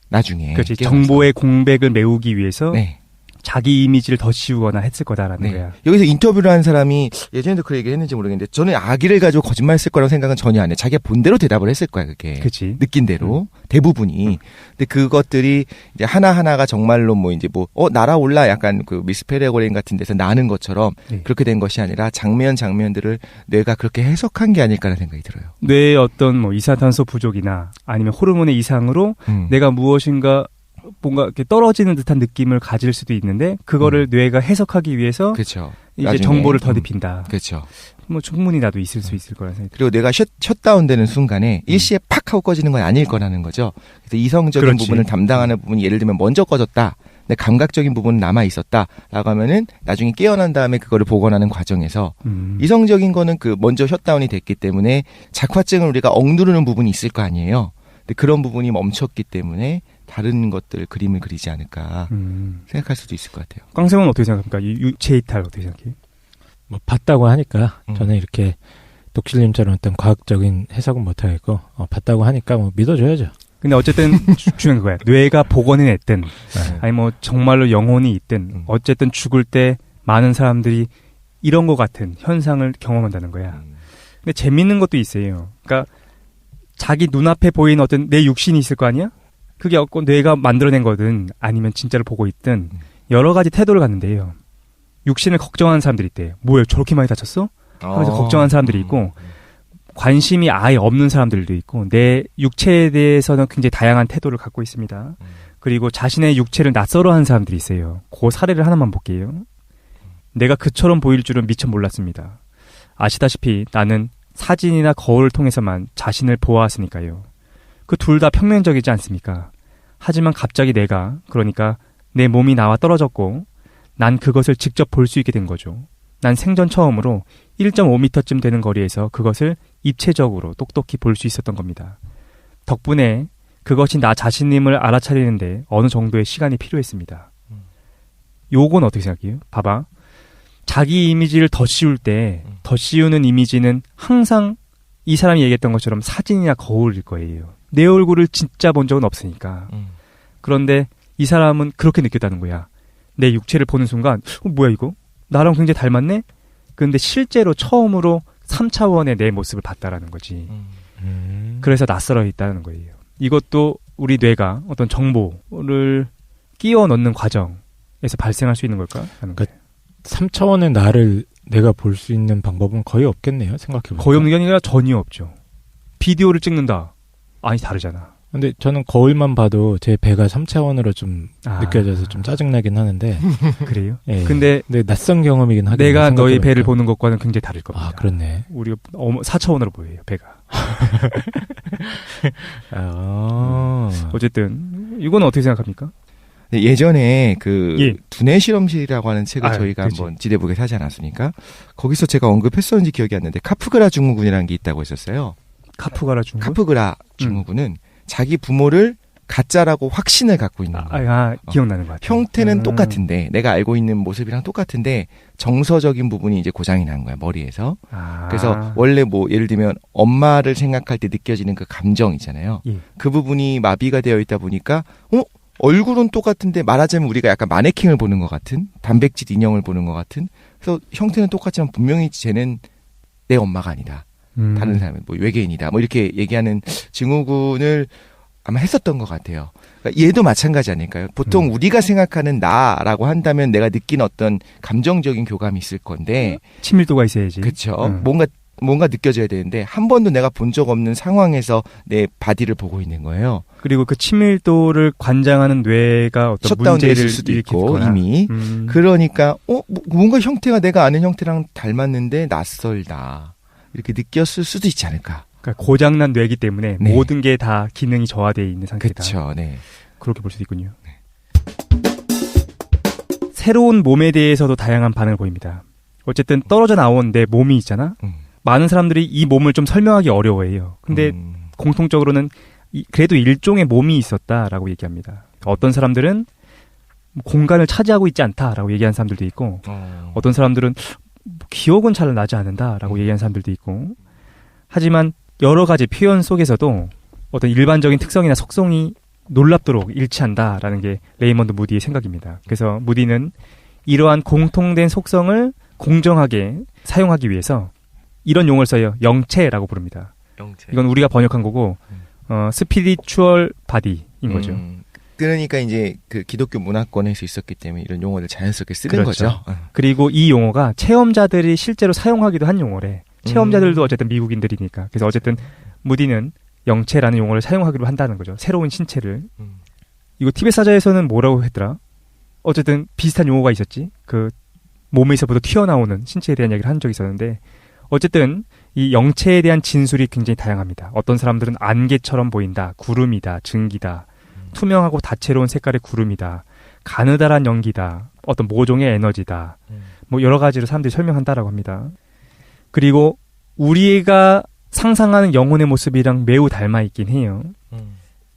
나중에. 그렇지. 정보의 공백을 메우기 위해서 네. 자기 이미지를 더 씌우거나 했을 거다라는 거야. 여기서 인터뷰를 한 사람이 예전에도 그 얘기를 했는지 모르겠는데 저는 악의를 가지고 거짓말했을 거라고 생각은 전혀 안 해. 자기가 본대로 대답을 했을 거야, 그게. 그치. 느낀 대로. 대부분이. 근데 그것들이 이제 하나하나가 정말로 뭐 이제 뭐 날아올라 약간 그 미스 페레고린 같은 데서 나는 것처럼 네. 그렇게 된 것이 아니라 장면들을 뇌가 그렇게 해석한 게 아닐까라는 생각이 들어요. 뇌의 어떤 뭐 이산화탄소 부족이나 아니면 호르몬의 이상으로 내가 무엇인가 뭔가 이렇게 떨어지는 듯한 느낌을 가질 수도 있는데 그거를 뇌가 해석하기 위해서 그렇죠. 이제 나중에, 정보를 더듬힌다. 그렇죠. 뭐 충분히 나도 있을 수 있을 거라는 생각이 그리고 뇌가 셧다운 되는 순간에 일시에 팍 하고 꺼지는 건 아닐 거라는 거죠. 그래서 이성적인 그렇지. 부분을 담당하는 부분이 예를 들면 먼저 꺼졌다. 근데 감각적인 부분은 남아 있었다라고 하면은 나중에 깨어난 다음에 그거를 복원하는 과정에서 이성적인 거는 그 먼저 셧다운이 됐기 때문에 작화증을 우리가 억누르는 부분이 있을 거 아니에요. 근데 그런 부분이 멈췄기 때문에 다른 것들 그림을 그리지 않을까 생각할 수도 있을 것 같아요. 꽝생은 어떻게 생각합니까? 유체 이탈 어떻게 생각해요? 뭐 봤다고 하니까 저는 이렇게 독실님처럼 어떤 과학적인 해석은 못하겠고 봤다고 하니까 뭐 믿어줘야죠. 근데 어쨌든 중요한 거야. 뇌가 복원해냈든 아니 뭐 정말로 영혼이 있든 어쨌든 죽을 때 많은 사람들이 이런 것 같은 현상을 경험한다는 거야. 근데 재밌는 것도 있어요. 그러니까 자기 눈앞에 보이는 어떤 내 육신이 있을 거 아니야? 그게 뇌가 만들어낸 거든 아니면 진짜로 보고 있든 여러 가지 태도를 갖는데요. 육신을 걱정하는 사람들이 있대. 뭐야 저렇게 많이 다쳤어? 하면서 걱정하는 사람들이 있고 관심이 아예 없는 사람들도 있고 내 육체에 대해서는 굉장히 다양한 태도를 갖고 있습니다. 그리고 자신의 육체를 낯설어하는 사람들이 있어요. 그 사례를 하나만 볼게요. 내가 그처럼 보일 줄은 미처 몰랐습니다. 아시다시피 나는 사진이나 거울을 통해서만 자신을 보아왔으니까요. 그 둘 다 평면적이지 않습니까? 하지만 갑자기 그러니까 내 몸이 나와 떨어졌고 난 그것을 직접 볼 수 있게 된 거죠. 난 생전 처음으로 1.5m쯤 되는 거리에서 그것을 입체적으로 똑똑히 볼 수 있었던 겁니다. 덕분에 그것이 나 자신임을 알아차리는데 어느 정도의 시간이 필요했습니다. 요건 어떻게 생각해요? 봐봐. 자기 이미지를 더 씌울 때 더 씌우는 이미지는 항상 이 사람이 얘기했던 것처럼 사진이나 거울일 거예요. 내 얼굴을 진짜 본 적은 없으니까. 그런데 이 사람은 그렇게 느꼈다는 거야. 내 육체를 보는 순간 뭐야 이거? 나랑 굉장히 닮았네? 근데 실제로 처음으로 3차원의 내 모습을 봤다라는 거지. 그래서 낯설어 있다는 거예요. 이것도 우리 뇌가 어떤 정보를 끼워 넣는 과정에서 발생할 수 있는 걸까? 하는 거예요. 3차원의 나를 내가 볼 수 있는 방법은 거의 없겠네요. 생각해보면. 거의 없는 게 아니라 전혀 없죠. 비디오를 찍는다. 아니 다르잖아. 근데 저는 거울만 봐도 제 배가 3차원으로 좀 느껴져서 좀 짜증나긴 하는데. 그래요? 예. 근데 낯선 경험이긴 하겠네요. 내가 너의 배를 보는 것과는 굉장히 다를 겁니다. 아, 그렇네. 우리가 4차원으로 보여요, 배가. 아. 어쨌든 이건 어떻게 생각합니까? 예전에 그 예. 두뇌 실험실이라고 하는 책을 저희가 그치. 한번 지대북에 사지 않았습니까? 거기서 제가 언급했었는지 기억이 안 나는데 카프그라 증후군이라는 게 있다고 했었어요. 카프가라 중국. 카프그라 증후군은 자기 부모를 가짜라고 확신을 갖고 있는 거예요. 기억나는 것 같아요. 형태는 똑같은데 내가 알고 있는 모습이랑 똑같은데 정서적인 부분이 이제 고장이 난 거야 머리에서. 그래서 원래 뭐 예를 들면 엄마를 생각할 때 느껴지는 그 감정 있잖아요. 예. 그 부분이 마비가 되어 있다 보니까 얼굴은 똑같은데 말하자면 우리가 약간 마네킹을 보는 것 같은 단백질 인형을 보는 것 같은 그래서 형태는 똑같지만 분명히 쟤는 내 엄마가 아니다. 다른 사람은 뭐 외계인이다. 뭐 이렇게 얘기하는 증후군을 아마 했었던 것 같아요. 그러니까 얘도 마찬가지 아닐까요? 보통 우리가 생각하는 나라고 한다면 내가 느낀 어떤 감정적인 교감이 있을 건데 친밀도가 있어야지. 그렇죠. 뭔가 느껴져야 되는데 한 번도 내가 본 적 없는 상황에서 내 바디를 보고 있는 거예요. 그리고 그 친밀도를 관장하는 뇌가 어떤 셧다운될 문제를 수도 있고 일으키거나. 이미 그러니까 뭔가 형태가 내가 아는 형태랑 닮았는데 낯설다 이렇게 느꼈을 수도 있지 않을까. 그러니까 고장난 뇌이기 때문에 네. 모든 게 다 기능이 저하되어 있는 상태다. 그렇죠. 네. 그렇게 볼 수도 있군요. 새로운 몸에 대해서도 다양한 반응을 보입니다. 어쨌든 떨어져 나온 내 몸이 있잖아. 많은 사람들이 이 몸을 좀 설명하기 어려워해요. 근데 공통적으로는 그래도 일종의 몸이 있었다라고 얘기합니다. 어떤 사람들은 공간을 차지하고 있지 않다라고 얘기하는 사람들도 있고 어떤 사람들은 기억은 잘 나지 않는다라고 얘기하는 사람들도 있고 하지만 여러 가지 표현 속에서도 어떤 일반적인 특성이나 속성이 놀랍도록 일치한다라는 게 레이먼드 무디의 생각입니다. 그래서 무디는 이러한 공통된 속성을 공정하게 사용하기 위해서 이런 용어를 써요. 영체라고 부릅니다. 영체. 이건 우리가 번역한 거고 스피리추얼 바디인 거죠. 그러니까 이제 그 기독교 문화권에서 있었기 때문에 이런 용어를 자연스럽게 쓰는 그렇죠. 거죠. 그리고 이 용어가 체험자들이 실제로 사용하기도 한 용어래. 체험자들도 어쨌든 미국인들이니까. 그래서 어쨌든 무디는 영체라는 용어를 사용하기로 한다는 거죠. 새로운 신체를. 이거 티벳 사자에서는 뭐라고 했더라? 어쨌든 비슷한 용어가 있었지. 그 몸에서부터 튀어나오는 신체에 대한 얘기를 한 적이 있었는데 어쨌든 이 영체에 대한 진술이 굉장히 다양합니다. 어떤 사람들은 안개처럼 보인다, 구름이다, 증기다, 투명하고 다채로운 색깔의 구름이다, 가느다란 연기다, 어떤 모종의 에너지다, 뭐 여러 가지로 사람들이 설명한다라고 합니다. 그리고 우리가 상상하는 영혼의 모습이랑 매우 닮아 있긴 해요.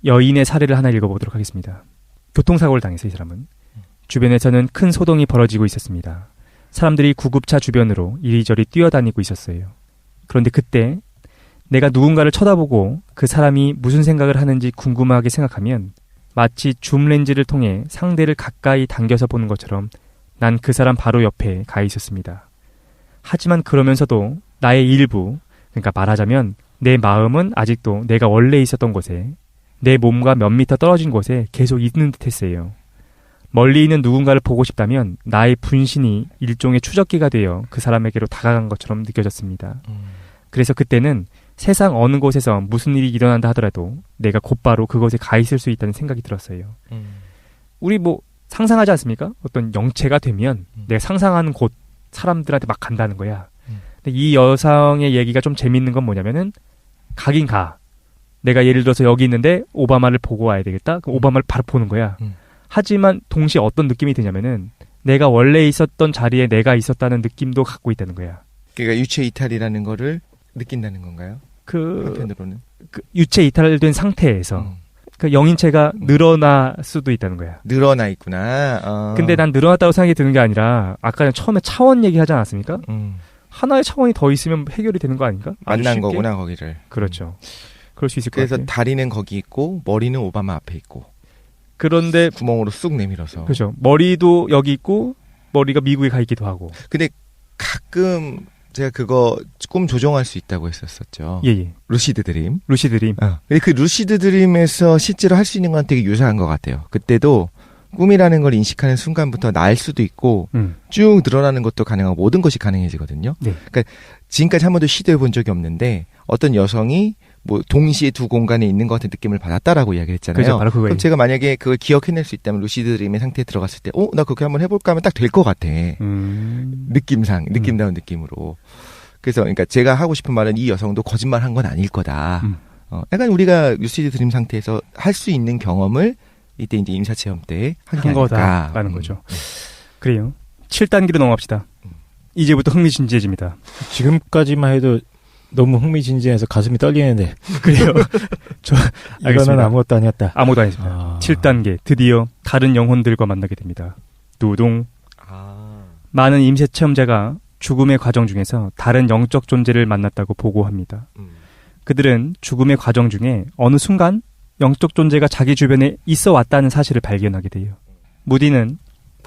여인의 사례를 하나 읽어보도록 하겠습니다. 교통사고를 당해서 이 사람은 주변에서는 큰 소동이 벌어지고 있었습니다. 사람들이 구급차 주변으로 이리저리 뛰어다니고 있었어요. 그런데 그때 내가 누군가를 쳐다보고 그 사람이 무슨 생각을 하는지 궁금하게 생각하면 마치 줌 렌즈를 통해 상대를 가까이 당겨서 보는 것처럼 난 그 사람 바로 옆에 가 있었습니다. 하지만 그러면서도 나의 일부, 그러니까 말하자면 내 마음은 아직도 내가 원래 있었던 곳에 내 몸과 몇 미터 떨어진 곳에 계속 있는 듯 했어요. 멀리 있는 누군가를 보고 싶다면 나의 분신이 일종의 추적기가 되어 그 사람에게로 다가간 것처럼 느껴졌습니다. 그래서 그때는 세상 어느 곳에서 무슨 일이 일어난다 하더라도 내가 곧바로 그곳에 가 있을 수 있다는 생각이 들었어요. 우리 뭐 상상하지 않습니까? 어떤 영체가 되면 내가 상상하는 곳 사람들한테 막 간다는 거야. 근데 이 여성의 얘기가 좀 재밌는 건 뭐냐면은 가긴 가. 내가 예를 들어서 여기 있는데 오바마를 보고 와야 되겠다. 그럼 오바마를 바로 보는 거야. 하지만 동시에 어떤 느낌이 드냐면은 내가 원래 있었던 자리에 내가 있었다는 느낌도 갖고 있다는 거야. 그러니까 유체 이탈이라는 거를 느낀다는 건가요? 한편으로는 그 유체 이탈된 상태에서 그 영인체가 늘어날 수도 있다는 거야. 늘어나 있구나. 근데 난 늘어났다고 생각이 드는 게 아니라 아까 처음에 차원 얘기하지 않았습니까? 하나의 차원이 더 있으면 해결이 되는 거 아닌가? 만난 거구나 거기를. 그렇죠. 그럴 수 있을 것 그래서 같아요. 다리는 거기 있고 머리는 오바마 앞에 있고. 그런데 구멍으로 쑥 내밀어서. 그렇죠. 머리도 여기 있고 머리가 미국에 가 있기도 하고. 근데 가끔 제가 그거 꿈 조종할 수 있다고 했었었죠. 예. 루시드 드림. 루시드 드림. 근데 그 루시드 드림에서 실제로 할 수 있는 건 되게 유사한 것 같아요. 그때도 꿈이라는 걸 인식하는 순간부터 날 수도 있고 쭉 늘어나는 것도 가능하고 모든 것이 가능해지거든요. 네. 그러니까 지금까지 한 번도 시도해 본 적이 없는데 어떤 여성이 뭐 동시에 두 공간에 있는 것 같은 느낌을 받았다라고 이야기를 했잖아요. 그렇죠, 바로 그거예요. 그럼 제가 만약에 그걸 기억해낼 수 있다면 루시드 드림의 상태에 들어갔을 때 나 그렇게 한번 해볼까 하면 딱 될 것 같아. 느낌다운 느낌으로. 그래서 그러니까 제가 하고 싶은 말은 이 여성도 거짓말한 건 아닐 거다. 약간 우리가 루시드 드림 상태에서 할 수 있는 경험을 이때 이제 임사체험 때 한 게 한 거다라는 거죠. 그래요. 7단계로 넘어갑시다. 이제부터 흥미진진해집니다. 지금까지만 해도 너무 흥미진진해서 가슴이 떨리는데. 그래요. 이거는 알겠습니다. 아무것도 아니었다. 아무도 아니었습니다. 7단계 드디어 다른 영혼들과 만나게 됩니다. 두둥. 많은 임세 체험자가 죽음의 과정 중에서 다른 영적 존재를 만났다고 보고합니다. 그들은 죽음의 과정 중에 어느 순간 영적 존재가 자기 주변에 있어 왔다는 사실을 발견하게 돼요. 무디는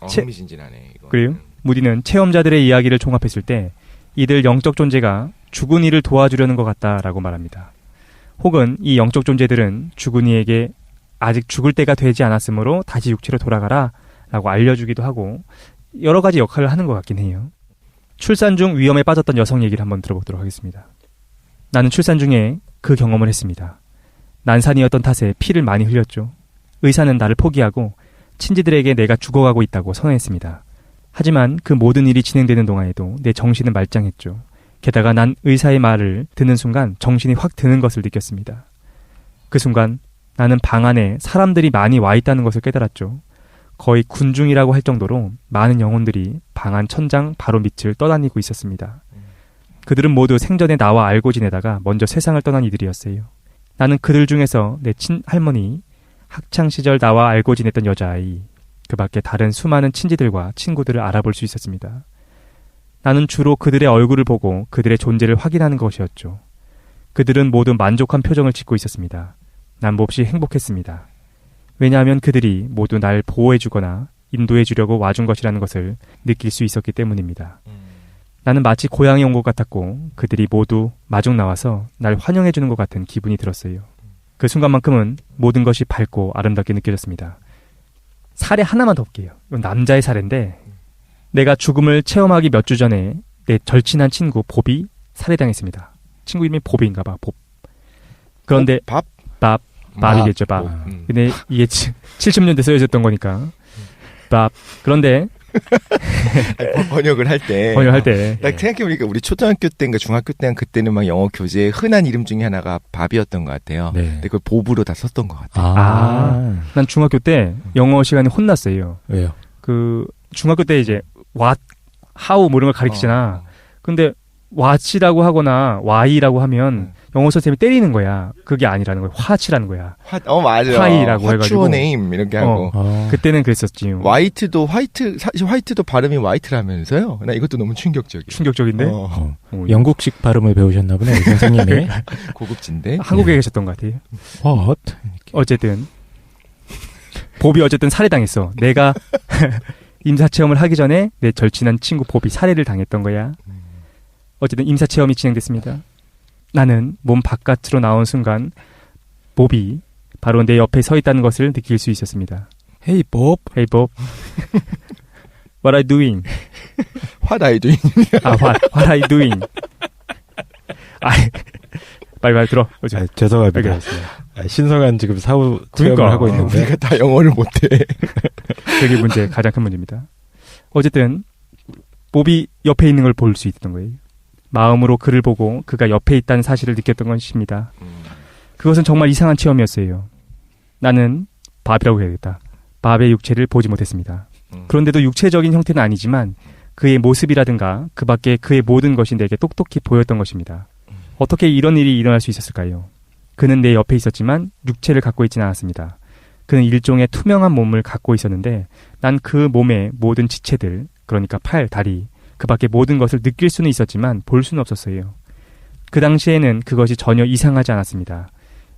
흥미진진하네. 이거. 그래요? 무디는 체험자들의 이야기를 종합했을 때 이들 영적 존재가 죽은 이를 도와주려는 것 같다라고 말합니다. 혹은 이 영적 존재들은 죽은 이에게 아직 죽을 때가 되지 않았으므로 다시 육체로 돌아가라 라고 알려주기도 하고 여러 가지 역할을 하는 것 같긴 해요. 출산 중 위험에 빠졌던 여성 얘기를 한번 들어보도록 하겠습니다. 나는 출산 중에 그 경험을 했습니다. 난산이었던 탓에 피를 많이 흘렸죠. 의사는 나를 포기하고 친지들에게 내가 죽어가고 있다고 선언했습니다. 하지만 그 모든 일이 진행되는 동안에도 내 정신은 말짱했죠. 게다가 난 의사의 말을 듣는 순간 정신이 확 드는 것을 느꼈습니다. 그 순간 나는 방 안에 사람들이 많이 와 있다는 것을 깨달았죠. 거의 군중이라고 할 정도로 많은 영혼들이 방 안 천장 바로 밑을 떠다니고 있었습니다. 그들은 모두 생전에 나와 알고 지내다가 먼저 세상을 떠난 이들이었어요. 나는 그들 중에서 내 친할머니, 학창시절 나와 알고 지냈던 여자아이, 그 밖에 다른 수많은 친지들과 친구들을 알아볼 수 있었습니다. 나는 주로 그들의 얼굴을 보고 그들의 존재를 확인하는 것이었죠. 그들은 모두 만족한 표정을 짓고 있었습니다. 난 몹시 행복했습니다. 왜냐하면 그들이 모두 날 보호해주거나 인도해주려고 와준 것이라는 것을 느낄 수 있었기 때문입니다. 나는 마치 고향에 온 것 같았고 그들이 모두 마중 나와서 날 환영해주는 것 같은 기분이 들었어요. 그 순간만큼은 모든 것이 밝고 아름답게 느껴졌습니다. 사례 하나만 더 볼게요. 이건 남자의 사례인데 내가 죽음을 체험하기 몇 주 전에 내 절친한 친구 봅이 살해당했습니다. 친구 이름이 봅인가 봐. 봅. 그런데 밥이겠죠. 밥. 근데 이게 70년대 쓰여졌던 거니까 밥. 그런데 번역을 할 때. 딱 생각해보니까 우리 초등학교 때인가 중학교 때인가 그때는 막 영어 교재에 흔한 이름 중에 하나가 밥이었던 것 같아요. 네. 근데 그걸 봅으로 다 썼던 것 같아요. 난 중학교 때 영어 시간에 혼났어요. 왜요? 그 중학교 때 이제 what, how 뭐 이런 걸 가르치잖아. 근데 what이라고 하거나 why라고 하면 영어 선생님이 때리는 거야. 그게 아니라는 거야. what이라는 거야. 맞아요. why라고 What's 해가지고. your name 이렇게 하고. 그때는 그랬었지. 화이트도 사실 화이트도 발음이 화이트라면서요. 나 이것도 너무 충격적이에요. 충격적인데? 영국식 발음을 배우셨나 보네, 우리 선생님이. 고급진데. 한국에 계셨던 것 같아요. What? 어쨌든 봅이 어쨌든 살해당했어. 내가 임사체험을 하기 전에 내 절친한 친구 봅이 살해를 당했던 거야. 어쨌든 임사체험이 진행됐습니다. 나는 몸 바깥으로 나온 순간 봅이 바로 내 옆에 서 있다는 것을 느낄 수 있었습니다. Hey Bob. Hey Bob. What are you doing? What are you doing? What are you doing? 빨리 들어. 죄송합니다. 신성한 지금 사후 체험을 하고 있는데 우리가 다 영어를 못해. 그게 문제, 가장 큰 문제입니다. 어쨌든 봅이 옆에 있는 걸 볼 수 있던 거예요. 마음으로 그를 보고 그가 옆에 있다는 사실을 느꼈던 것입니다. 그것은 정말 이상한 체험이었어요. 나는 밥이라고 해야겠다. 밥의 육체를 보지 못했습니다. 그런데도 육체적인 형태는 아니지만 그의 모습이라든가 그 밖에 그의 모든 것이 내게 똑똑히 보였던 것입니다. 어떻게 이런 일이 일어날 수 있었을까요? 그는 내 옆에 있었지만 육체를 갖고 있지는 않았습니다. 그는 일종의 투명한 몸을 갖고 있었는데 난 그 몸의 모든 지체들, 그러니까 팔, 다리, 그 밖에 모든 것을 느낄 수는 있었지만 볼 수는 없었어요. 그 당시에는 그것이 전혀 이상하지 않았습니다.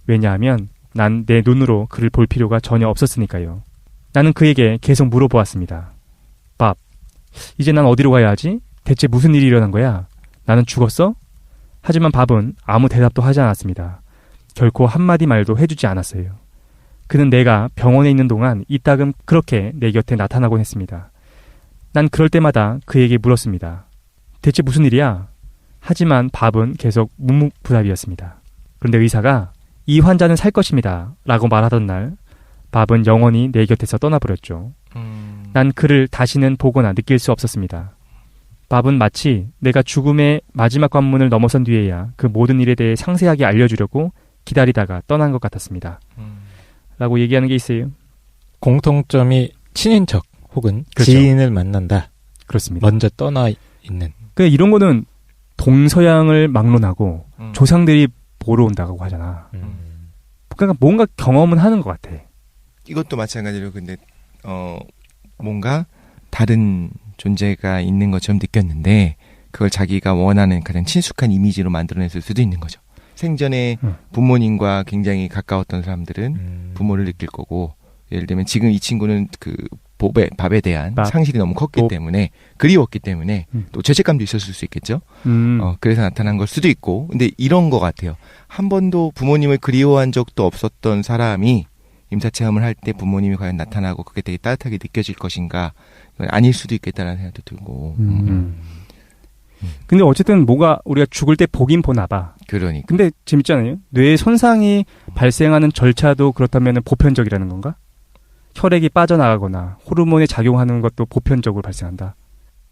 왜냐하면 난 내 눈으로 그를 볼 필요가 전혀 없었으니까요. 나는 그에게 계속 물어보았습니다. 밥, 이제 난 어디로 가야 하지? 대체 무슨 일이 일어난 거야? 나는 죽었어? 하지만 밥은 아무 대답도 하지 않았습니다. 결코 한마디 말도 해주지 않았어요. 그는 내가 병원에 있는 동안 이따금 그렇게 내 곁에 나타나곤 했습니다. 난 그럴 때마다 그에게 물었습니다. 대체 무슨 일이야? 하지만 밥은 계속 묵묵부답이었습니다. 그런데 의사가 이 환자는 살 것입니다 라고 말하던 날 밥은 영원히 내 곁에서 떠나버렸죠. 난 그를 다시는 보거나 느낄 수 없었습니다. 밥은 마치 내가 죽음의 마지막 관문을 넘어선 뒤에야 그 모든 일에 대해 상세하게 알려주려고 기다리다가 떠난 것 같았습니다. 라고 얘기하는 게 있어요. 공통점이 친인척 혹은 그렇죠. 지인을 만난다. 그렇습니다. 먼저 떠나 있는. 그러니까 이런 거는 동서양을 막론하고 조상들이 보러 온다고 하잖아. 그러니까 뭔가 경험은 하는 것 같아. 이것도 마찬가지로 근데 뭔가 다른 존재가 있는 것처럼 느꼈는데 그걸 자기가 원하는 가장 친숙한 이미지로 만들어냈을 수도 있는 거죠. 생전에 부모님과 굉장히 가까웠던 사람들은 부모를 느낄 거고, 예를 들면 지금 이 친구는 그 밥에 대한 상실이 너무 컸기 때문에, 그리웠기 때문에 또 죄책감도 있었을 수 있겠죠. 그래서 나타난 걸 수도 있고. 근데 이런 것 같아요. 한 번도 부모님을 그리워한 적도 없었던 사람이 임사체험을 할 때 부모님이 과연 나타나고 그게 되게 따뜻하게 느껴질 것인가, 아닐 수도 있겠다는 생각도 들고. 근데 어쨌든 뭐가 우리가 죽을 때 보긴 보나 봐. 그러니까. 근데 재밌잖아요. 뇌의 손상이 발생하는 절차도 그렇다면 보편적이라는 건가? 혈액이 빠져나가거나 호르몬에 작용하는 것도 보편적으로 발생한다.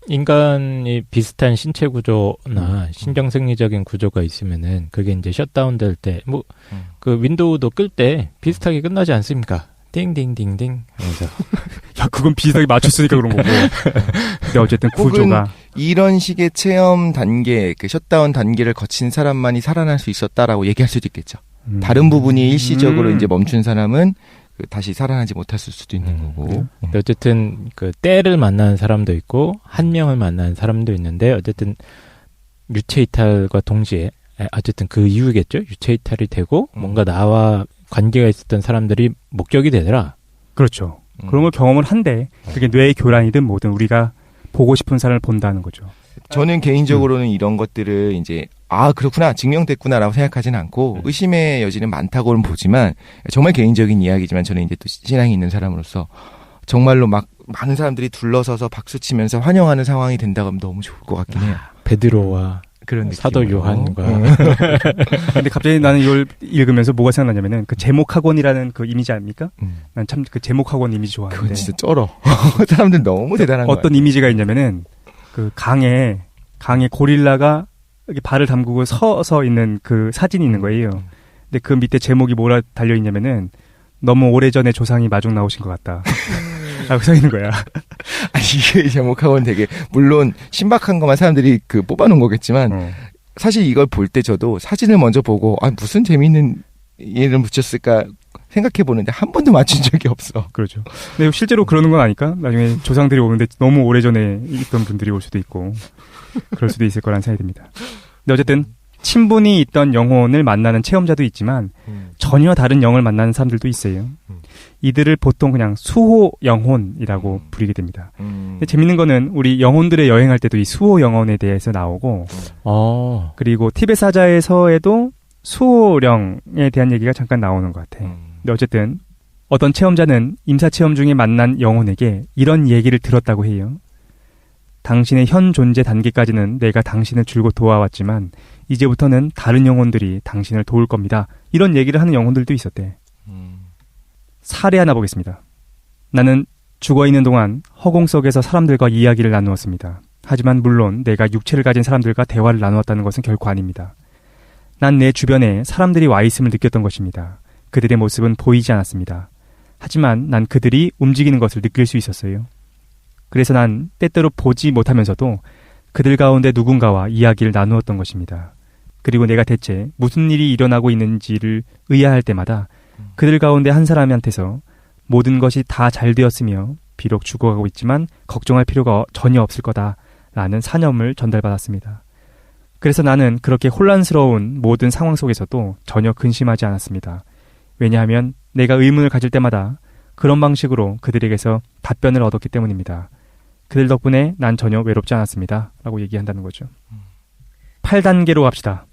인간이 비슷한 신체 구조나 신경생리적인 구조가 있으면은 그게 이제 셧다운 될 때 뭐 그 윈도우도 끌 때 비슷하게 끝나지 않습니까? 띵띵띵띵 하면서. 야, 그건 비슷하게 맞췄으니까 그런 거고. 근데 어쨌든 구조가 이런 식의 체험 단계, 그 셧다운 단계를 거친 사람만이 살아날 수 있었다라고 얘기할 수도 있겠죠. 다른 부분이 일시적으로 이제 멈춘 사람은 다시 살아나지 못했을 수도 있는 거고. 근데 어쨌든 그 때를 만나는 사람도 있고 한 명을 만나는 사람도 있는데, 어쨌든 유체 이탈과 동시에 어쨌든 그 이유겠죠. 유체 이탈이 되고 뭔가 나와 관계가 있었던 사람들이 목격이 되더라. 그렇죠. 그런 걸 경험을 한데 그게 뇌의 교란이든 뭐든 우리가 보고 싶은 사람을 본다는 거죠. 저는 개인적으로는 이런 것들을 이제 그렇구나, 증명됐구나라고 생각하지는 않고 의심의 여지는 많다고는 보지만, 정말 개인적인 이야기지만 저는 이제 또 신앙이 있는 사람으로서 정말로 막 많은 사람들이 둘러서서 박수치면서 환영하는 상황이 된다고 하면 너무 좋을 것 같긴 해요. 베드로와 그런 사도 느낌으로. 요한과. 근데 갑자기 나는 이걸 읽으면서 뭐가 생각나냐면은 그 제목학원이라는 그 이미지 아닙니까? 난 참 그 제목학원 이미지 좋아하는데. 그건 진짜 쩔어. 사람들 너무 대단한 거 어떤 이미지가 있냐면은 그 강에 고릴라가 여기 발을 담그고 서서 있는 그 사진이 있는 거예요. 근데 그 밑에 제목이 뭐라 달려 있냐면은 너무 오래전에 조상이 마중 나오신 것 같다. 라고 써 있는 거야. 이게 제목하고는 되게, 물론 신박한 것만 사람들이 그 뽑아놓은 거겠지만, 사실 이걸 볼 때 저도 사진을 먼저 보고, 무슨 재미있는 이름 붙였을까 생각해 보는데 한 번도 맞춘 적이 없어. 그렇죠. 근데 실제로 그러는 건 아니까? 나중에 조상들이 오는데 너무 오래전에 있던 분들이 올 수도 있고, 그럴 수도 있을 거라는 생각이 듭니다. 근데 어쨌든 친분이 있던 영혼을 만나는 체험자도 있지만 전혀 다른 영을 만나는 사람들도 있어요. 이들을 보통 그냥 수호 영혼이라고 부르게 됩니다. 근데 재밌는 거는 우리 영혼들의 여행할 때도 이 수호 영혼에 대해서 나오고, 그리고 티베트 사자에서에도 수호령에 대한 얘기가 잠깐 나오는 것 같아. 근데 어쨌든 어떤 체험자는 임사 체험 중에 만난 영혼에게 이런 얘기를 들었다고 해요. 당신의 현 존재 단계까지는 내가 당신을 줄곧 도와왔지만 이제부터는 다른 영혼들이 당신을 도울 겁니다. 이런 얘기를 하는 영혼들도 있었대. 사례 하나 보겠습니다. 나는 죽어있는 동안 허공 속에서 사람들과 이야기를 나누었습니다. 하지만 물론 내가 육체를 가진 사람들과 대화를 나누었다는 것은 결코 아닙니다. 난 내 주변에 사람들이 와 있음을 느꼈던 것입니다. 그들의 모습은 보이지 않았습니다. 하지만 난 그들이 움직이는 것을 느낄 수 있었어요. 그래서 난 때때로 보지 못하면서도 그들 가운데 누군가와 이야기를 나누었던 것입니다. 그리고 내가 대체 무슨 일이 일어나고 있는지를 의아할 때마다 그들 가운데 한 사람한테서 모든 것이 다 잘 되었으며 비록 죽어가고 있지만 걱정할 필요가 전혀 없을 거다라는 사념을 전달받았습니다. 그래서 나는 그렇게 혼란스러운 모든 상황 속에서도 전혀 근심하지 않았습니다. 왜냐하면 내가 의문을 가질 때마다 그런 방식으로 그들에게서 답변을 얻었기 때문입니다. 그들 덕분에 난 전혀 외롭지 않았습니다. 라고 얘기한다는 거죠. 8단계로 갑시다.